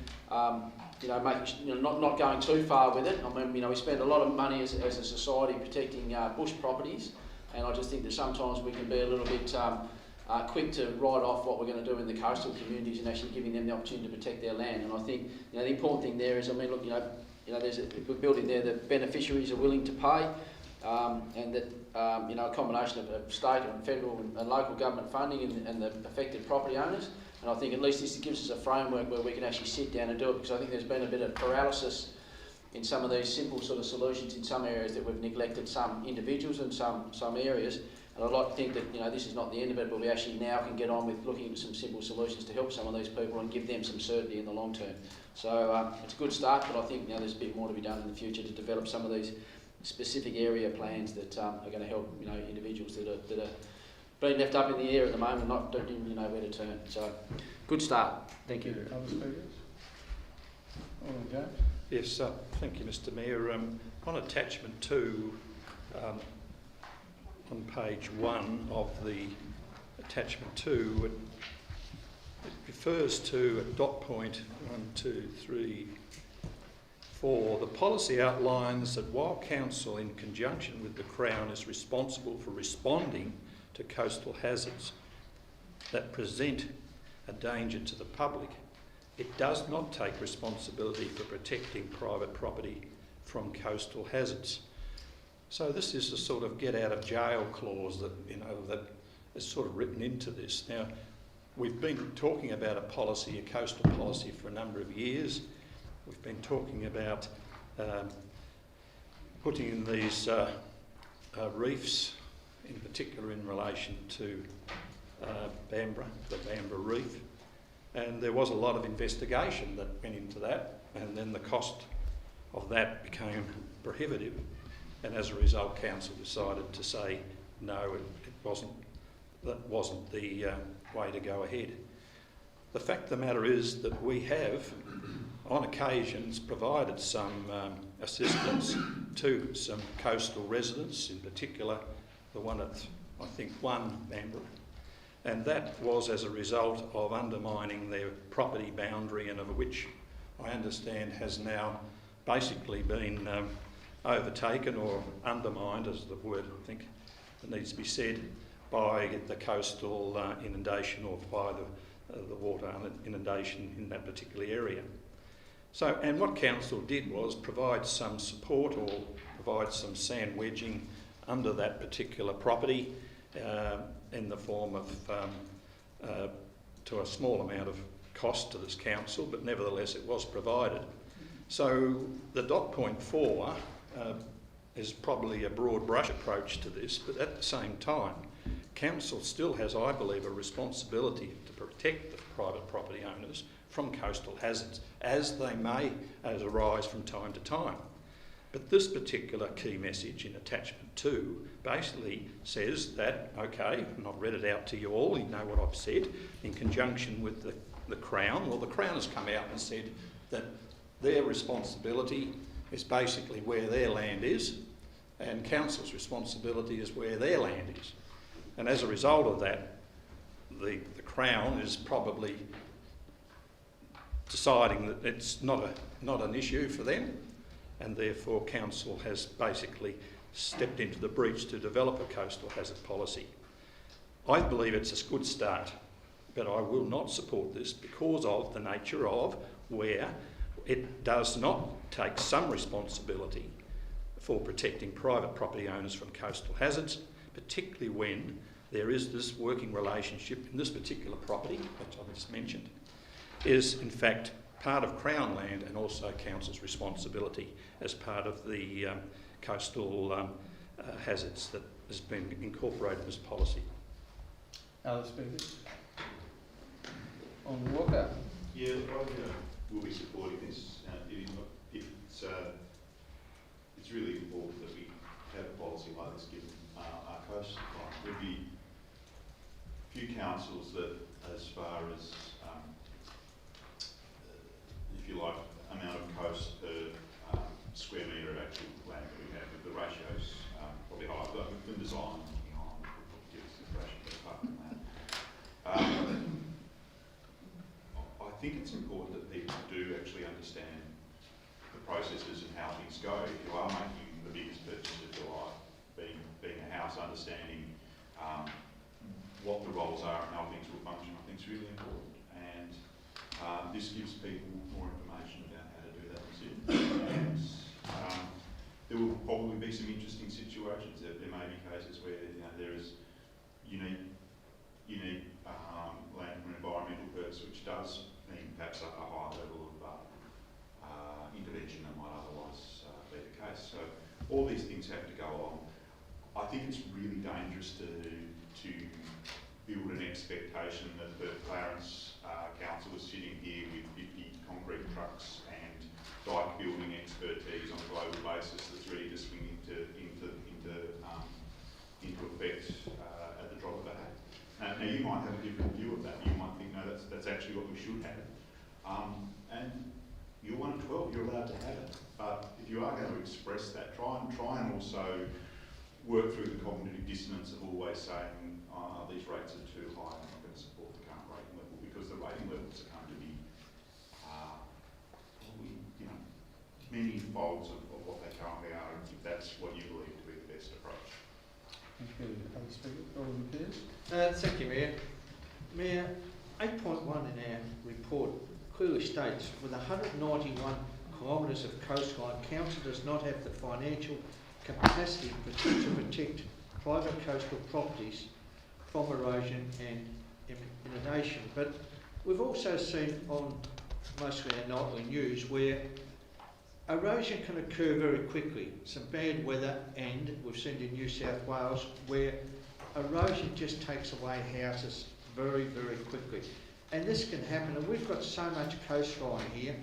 making not going too far with it. I mean, we spend a lot of money as a society protecting bush properties, and I just think that sometimes we can be a little bit quick to write off what we're going to do in the coastal communities and actually giving them the opportunity to protect their land. And I think the important thing there is, we've built in there that beneficiaries are willing to pay, and that a combination of state and federal and local government funding and the affected property owners. And I think at least this gives us a framework where we can actually sit down and do it, because I think there's been a bit of paralysis in some of these simple sort of solutions in some areas, that we've neglected some individuals and some areas. And I'd like to think that this is not the end of it, but we actually now can get on with looking at some simple solutions to help some of these people and give them some certainty in the long term. So it's a good start, but I think there's a bit more to be done in the future to develop some of these specific area plans that are going to help individuals that are being left up in the air at the moment, don't really know where to turn. So good start. Thank you.
Other speakers? James?
Yes, thank you, Mr. Mayor. On attachment 2, on page 1 of the attachment 2, it refers to at dot point 1, 2, 3, 4. The policy outlines that while Council, in conjunction with the Crown, is responsible for responding to coastal hazards that present a danger to the public, it does not take responsibility for protecting private property from coastal hazards. So this is a sort of get out of jail clause that that is sort of written into this. Now, we've been talking about a policy, a coastal policy, for a number of years. We've been talking about putting in these reefs, in particular in relation to Bambara, the Bambara Reef. And there was a lot of investigation that went into that, and then the cost of that became prohibitive. And as a result, Council decided to say, no, that wasn't the way to go ahead. The fact of the matter is that we have, on occasions, provided some assistance to some coastal residents, in particular the one at, I think, 1 Bambara. And that was as a result of undermining their property boundary, and of which I understand has now basically been overtaken or undermined, as the word I think that needs to be said, by the coastal inundation, or by the water inundation in that particular area. So, and what Council did was provide some support or provide some sand wedging under that particular property in the form of, to a small amount of cost to this council, but nevertheless it was provided. So the dot point 4 is probably a broad brush approach to this, but at the same time, council still has, I believe, a responsibility to protect the private property owners from coastal hazards, as they may arise from time to time. But this particular key message in attachment 2 basically says that, okay, and I've read it out to you all, you know what I've said, in conjunction with the Crown. Well, the Crown has come out and said that their responsibility is basically where their land is, and Council's responsibility is where their land is. And as a result of that, the Crown is probably deciding that it's not an issue for them, and therefore Council has basically stepped into the breach to develop a coastal hazard policy. I believe it's a good start, but I will not support this because of the nature of where it does not take some responsibility for protecting private property owners from coastal hazards, particularly when there is this working relationship in this particular property, which I just mentioned, is in fact part of Crown land and also Council's responsibility as part of the coastal hazards that has been incorporated in this policy.
Other speakers? On Walker?
Yeah, I will be supporting this. It's really important that we have a policy like this given our coastline. There'll be few councils that, as far as if you like, amount of coast per square metre of actual land that we have, the ratios probably high, but with design, give us the ratio, but apart from that. I think understand the processes and how things go. If you are making the biggest purchase of your life, being a house, understanding what the roles are and how things will function, I think is really important. And this gives people more information about how to do that decision. And there will probably be some interesting situations. There may be cases where there is unique land from an environmental purpose, which does mean perhaps a higher level of intervention than might otherwise be the case. So all these things have to go along. I think it's really dangerous to build an expectation that the Clarence Council is sitting here with 50 concrete trucks and dike building expertise on a global basis that's ready to swing into effect at the drop of a hat. Now you might have a different view of that. You might think, no, that's actually what we should have. And you're 1 of 12, you're allowed to have it. But if you are going to express that, try and also work through the cognitive dissonance of always saying, these rates are too high, I'm not going to support the current rating level, because the rating levels are going to be probably, many folds of what they currently are, if that's what you believe to be the best approach.
Thank you. Other speakers? Alderman Pearce?
Thank you, Mayor. Mayor, 8.1 in our report clearly states, with 191 kilometres of coastline, Council does not have the financial capacity to protect private coastal properties from erosion and inundation. But we've also seen on mostly our nightly news where erosion can occur very quickly. Some bad weather, and we've seen in New South Wales where erosion just takes away houses very, very quickly. And this can happen, and we've got so much coastline here.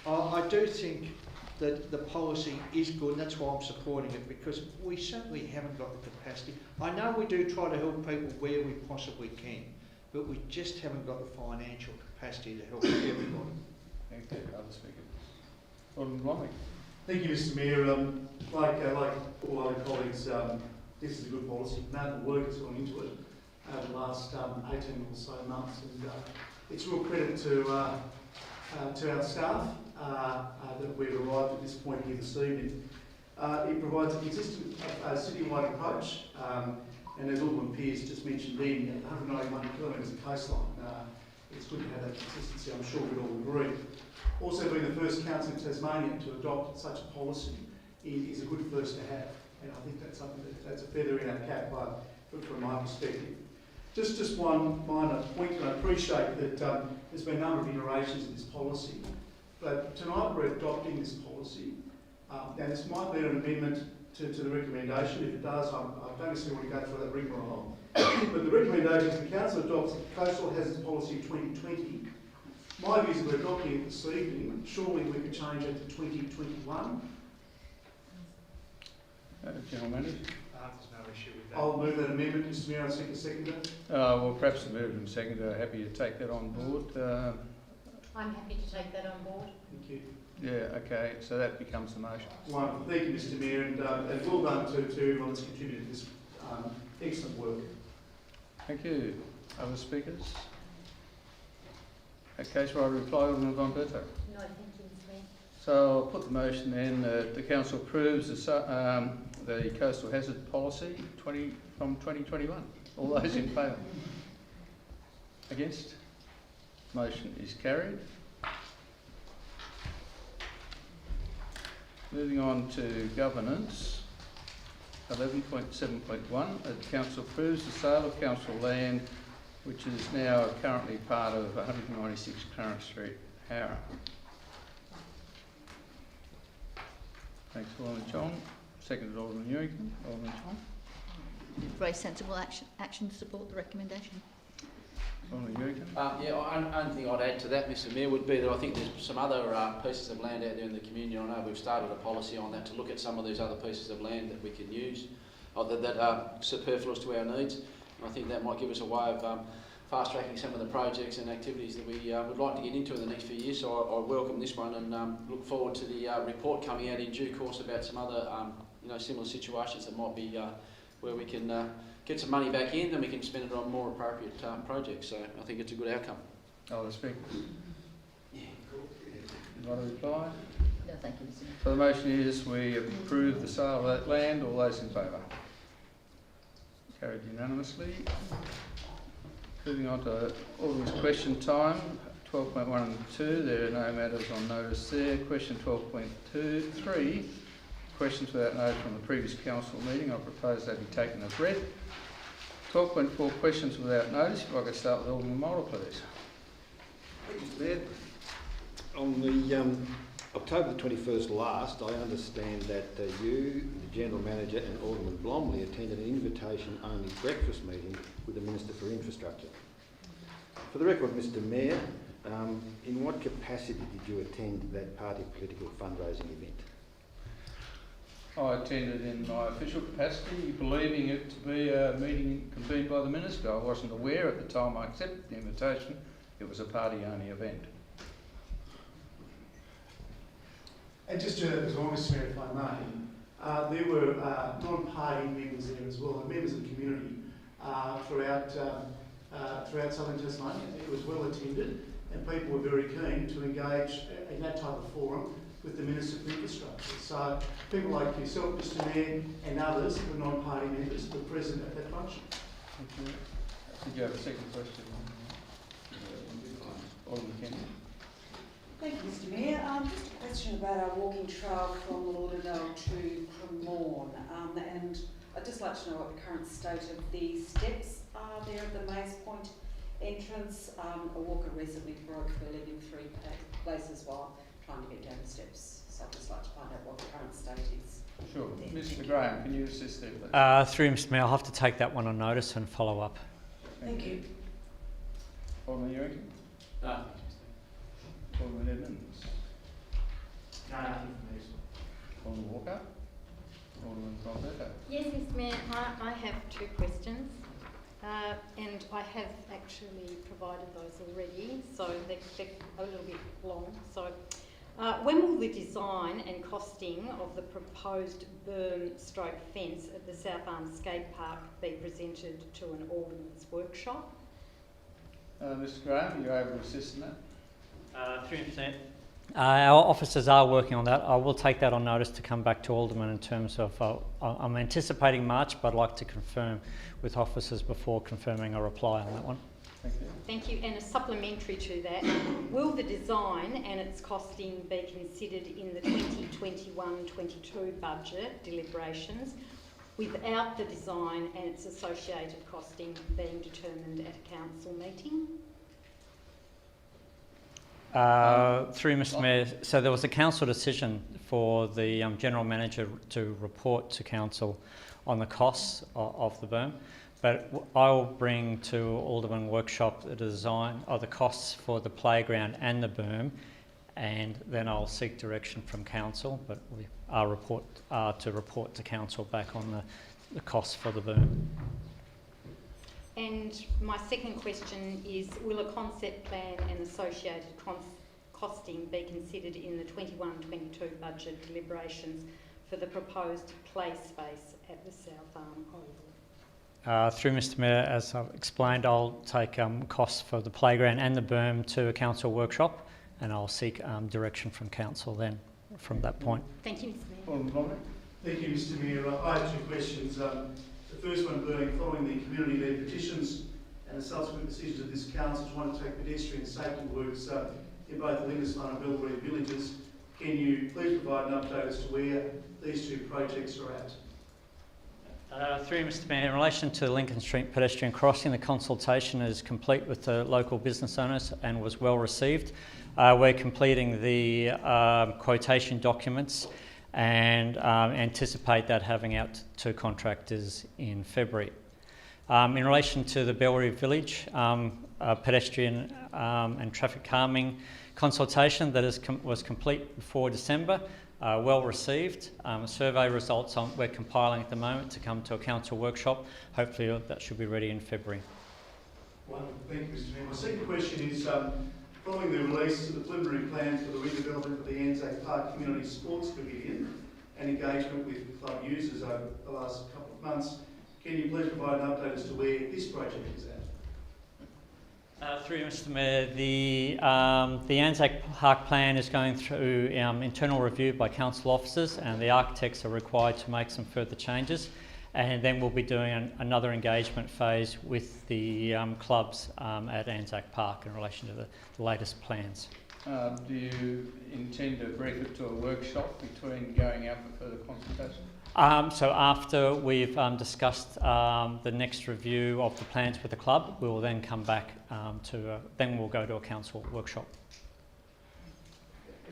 I do think that the policy is good, and that's why I'm supporting it, because we certainly haven't got the capacity. I know we do try to help people where we possibly can, but we just haven't got the financial capacity to help everybody.
Thank you. Other speakers? Alderman Blomley?
Thank you, Mr Mayor. Like all other colleagues, this is a good policy. The amount of work that's gone into it over the last 18 or so months, and it's real credit to our staff that we've arrived at this point here this evening. It provides a consistent city-wide approach, and as Alderman Pearce just mentioned then, 191 kilometres of coastline. It's good to have that consistency, I'm sure we'd all agree. Also, being the first council in Tasmania to adopt such a policy is a good first to have, and I think that's something that's a feather in our cap from my perspective. Just one minor point, and I appreciate that there's been a number of iterations of this policy, but tonight we're adopting this policy. Now this might be an amendment to the recommendation. If it does, I don't necessarily want to go through that rigmarole. But the recommendation is the Council adopts the Coastal Hazards Policy of 2020. My view is that we're adopting it this evening. Surely we could change it to 2021.
General Manager?
There's no issue with that.
I'll move that amendment, Mr Mayor. I second it.
Well, perhaps the mover and seconder are happy to take that on board.
I'm happy to take that on board.
Thank you.
Yeah, okay, so that becomes the motion.
Wonderful. Thank you, Mr Mayor, and well done to everyone that's contributed to this excellent work.
Thank you. Other speakers? Okay, so I reply, Alderman Von Berto.
No, thank you, Mr Mayor.
So I'll put the motion in. The council approves the coastal hazard policy from 2021. All those in favour? Against? Motion is carried. Moving on to governance. 11.7.1, the council approves the sale of council land, which is now currently part of 196 Clarence Street, Howrah. Thanks, Alderman Chong. Seconded, Alderman Newington. Alderman Chong.
Very sensible action to support the recommendation.
Alderman Newington.
Only thing I'd add to that, Mr Mayor, would be that I think there's some other pieces of land out there in the community. I know we've started a policy on that to look at some of these other pieces of land that we can use, or that are superfluous to our needs. And I think that might give us a way of fast-tracking some of the projects and activities that we would like to get into in the next few years. So I welcome this one and look forward to the report coming out in due course about some other similar situations that might be where we can get some money back in, then we can spend it on more appropriate projects. So I think it's a good outcome.
Other speakers?
Yeah, cool.
Want to reply?
No, thank you, Mr Mayor.
So the motion is we approve the sale of that land. All those in favour? Carried unanimously. Moving on to Alderman's question time, 12.1 and 2. There are no matters on notice there. Question 12.2, 3. Questions without notice from the previous council meeting. I propose they be taken as read. 12.4, questions without notice. If I could start with Alderman Mulder, please.
Thank you, Mr Mayor. On the October the 21st last, I understand that you, the General Manager and Alderman Blomley attended an invitation-only breakfast meeting with the Minister for Infrastructure. For the record, Mr Mayor, in what capacity did you attend that party political fundraising event?
I attended in my official capacity, believing it to be a meeting convened by the Minister. I wasn't aware at the time I accepted the invitation it was a party-only event.
And just as well, Mr Mayor, if I may, there were non-party members there as well, and members of the community throughout southern Tasmania. It was well attended, and people were very keen to engage in that type of forum with the Minister for Infrastructure. So people like yourself, Mr Mayor, and others who were non-party members were present at that function.
Thank you. Did you have a second question? Alderman Kennedy.
Thank you, Mr Mayor. Just a question about our walking trail from Lauderdale to Cremorne. And I'd just like to know what the current state of the steps are there at the Maze Point entrance. A walker recently broke her leg in 3 places while trying to get down the steps. So I'd just like to find out what the current state is.
Sure. Mr Graham, can you assist there, please?
Through Mr Mayor, I'll have to take that one on notice and follow up.
Thank you.
Alderman Ewing?
No.
Alderman Edmonds?
No, nothing from me.
Alderman Walker? Alderman Converter?
Yes, Mr Mayor, I have 2 questions. And I have actually provided those already, so they're a little bit long. So, when will the design and costing of the proposed berm/fence at the South Arm Skate Park be presented to an Alderman's workshop?
Mr Graham, are you able to assist in that?
3%. Our officers are working on that. I will take that on notice to come back to Alderman in terms of, I'm anticipating March, but I'd like to confirm with officers before confirming a reply on that one.
Thank you.
Thank you. And a supplementary to that, will the design and its costing be considered in the 2021-22 budget deliberations without the design and its associated costing being determined at a council meeting?
Through Mr Mayor, so there was a council decision for the General Manager to report to council on the costs of the berm, but I will bring to Alderman workshop the design of the costs for the playground and the berm, and then I'll seek direction from council, but our report to report to council back on the costs for the berm.
And my second question is, will a concept plan and associated costing be considered in the 21-22 budget deliberations for the proposed play space at the South Arm Oval?
Through Mr Mayor, as I've explained, I'll take costs for the playground and the berm to a council workshop, and I'll seek direction from council then from that point.
Thank you, Mr Mayor.
Alderman Blomley?
Thank you, Mr Mayor. I have 2 questions. The first one being, following the community-led petitions and the subsequent decisions of this council to undertake pedestrian safety works in both the Lindisfarne and Belgrade villages, can you please provide an update as to where these 2 projects are at?
Through Mr Mayor, in relation to the Lincoln Street pedestrian crossing, the consultation is complete with the local business owners and was well received. We're completing the quotation documents and anticipate that having out to contractors in February. In relation to the Belgrade Village pedestrian and traffic calming consultation that was complete before December, well received. Survey results we're compiling at the moment to come to a council workshop. Hopefully that should be ready in February.
Wonderful. Thank you, Mr Mayor. My second question is, following the release of the preliminary plans for the redevelopment of the Anzac Park Community Sports Pavilion and engagement with club users over the last couple of months, can you please provide an update as to where this project is at?
Through you, Mr Mayor, the Anzac Park plan is going through internal review by council officers, and the architects are required to make some further changes, and then we'll be doing another engagement phase with the clubs at Anzac Park in relation to the latest plans.
Do you intend to brief it to a workshop between going out for further consultation?
So after we've discussed the next review of the plans with the club, we will then come back then we'll go to a council workshop.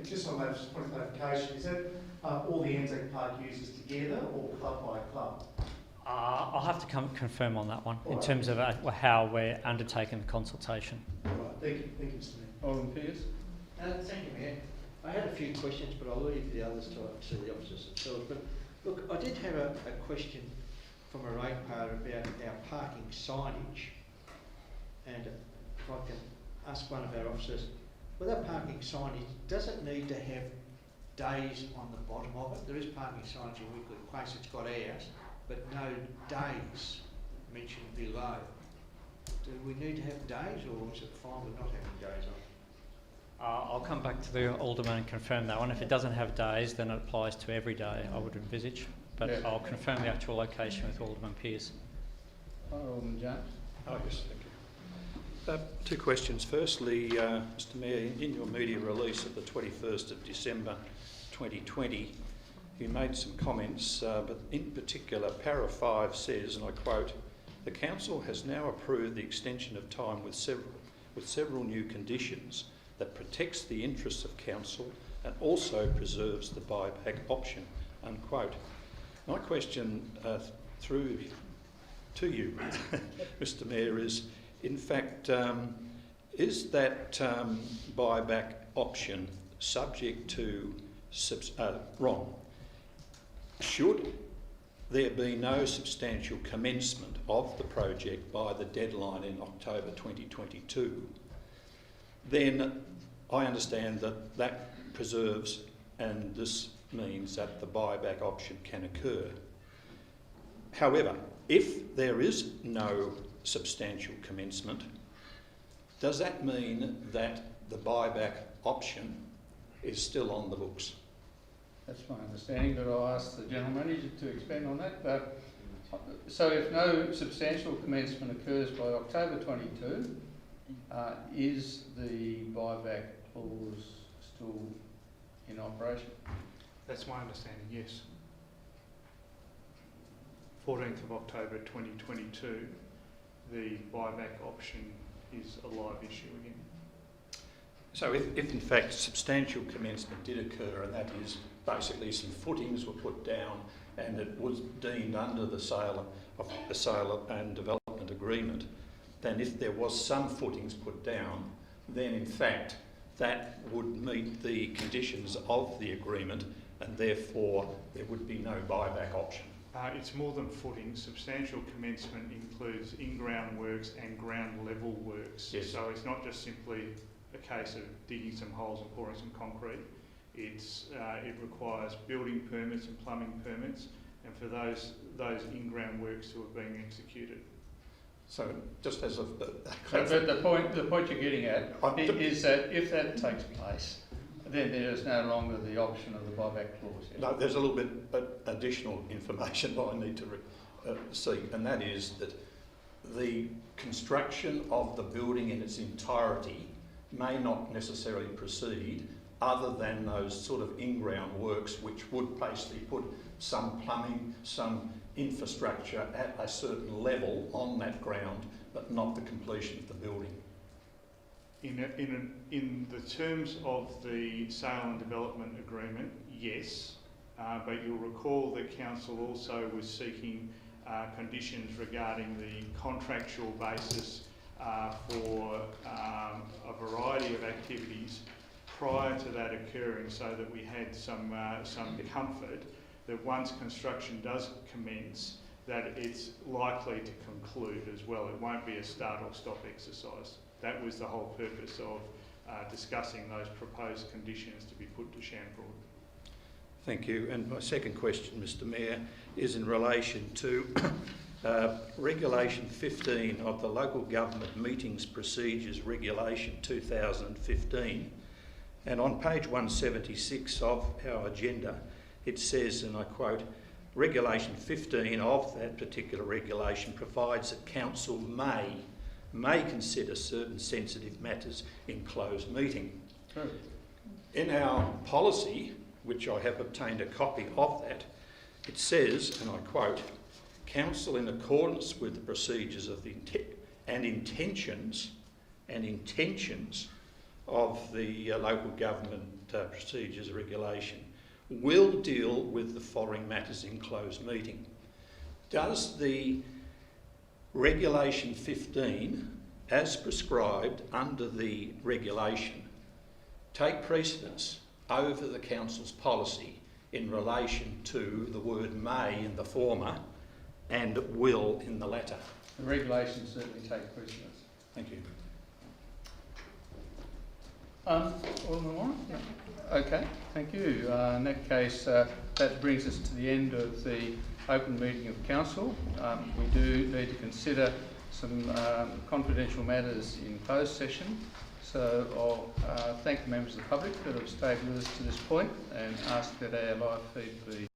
Just on that, just point of clarification, is that all the Anzac Park users together or club by club?
I'll have to confirm on that one in terms of how we're undertaking the consultation.
All right, thank you, Mr Mayor.
Alderman Pearce?
Thank you, Mayor. I had a few questions, but I'll leave the others to the officers themselves. But look, I did have a question from a ratepayer about our parking signage, and if I can ask one of our officers, with our parking signage, does it need to have days on the bottom of it? There is parking signage in Weekly Place, it's got hours, but no days mentioned below. Do we need to have days, or is it fine with not having days on?
I'll come back to the Alderman and confirm that one. If it doesn't have days, then it applies to every day, I would envisage. But yeah, I'll confirm the actual location with Alderman Pearce.
Alderman Jones?
Oh, yes, thank you. Two questions. Firstly, Mr Mayor, in your media release of the 21st of December 2020, you made some comments, but in particular, para 5 says, and I quote, "The Council has now approved the extension of time with several new conditions that protects the interests of Council and also preserves the buyback option," unquote. My question through to you, Mr Mayor, is, in fact, is that buyback option subject to... wrong. Should there be no substantial commencement of the project by the deadline in October 2022, then I understand that that preserves, and this means that the buyback option can occur. However, if there is no substantial commencement, does that mean that the buyback option is still on the books?
That's my understanding, but I'll ask the General Manager to expand on that. So if no substantial commencement occurs by October 22, is the buyback clause still in operation?
That's my understanding, yes. 14th of October 2022, the buyback option is a live issue again.
So if in fact substantial commencement did occur, and that is basically some footings were put down and it was deemed under the sale and development agreement, then if there was some footings put down, then in fact that would meet the conditions of the agreement, and therefore there would be no buyback option.
It's more than footing. Substantial commencement includes in-ground works and ground level works.
Yes.
So it's not just simply a case of digging some holes and pouring some concrete. It requires building permits and plumbing permits, and for those in-ground works to have been executed.
So just as a...
But the point you're getting at is that if that takes place, then there is no longer the option of the buyback clause.
No, there's a little bit additional information that I need to seek, and that is that the construction of the building in its entirety may not necessarily proceed other than those sort of in-ground works which would basically put some plumbing, some infrastructure at a certain level on that ground, but not the completion of the building.
In the terms of the sale and development agreement, yes, but you'll recall that Council also was seeking conditions regarding the contractual basis for a variety of activities prior to that occurring, so that we had some comfort that once construction does commence, that it's likely to conclude as well. It won't be a start or stop exercise. That was the whole purpose of discussing those proposed conditions to be put to Shamrock.
Thank you. And my second question, Mr Mayor, is in relation to Regulation 15 of the Local Government Meetings Procedures Regulation 2015, and on page 176 of our agenda it says, and I quote, Regulation 15 of that particular regulation provides that council may consider certain sensitive matters in closed meeting.
True.
In our policy, which I have obtained a copy of that, it says, and I quote, Council, in accordance with the procedures of the intentions of the Local Government Procedures Regulation, will deal with the following matters in closed meeting. Does the Regulation 15, as prescribed under the regulation, take precedence over the Council's policy in relation to the word may in the former and will in the latter?
The regulations certainly take precedence.
Thank you.
Alderman Warren? No. Okay, thank you. In that case, that brings us to the end of the open meeting of council. We do need to consider some confidential matters in closed session. So I'll thank the members of the public that have stayed with us to this point and ask that our live feed be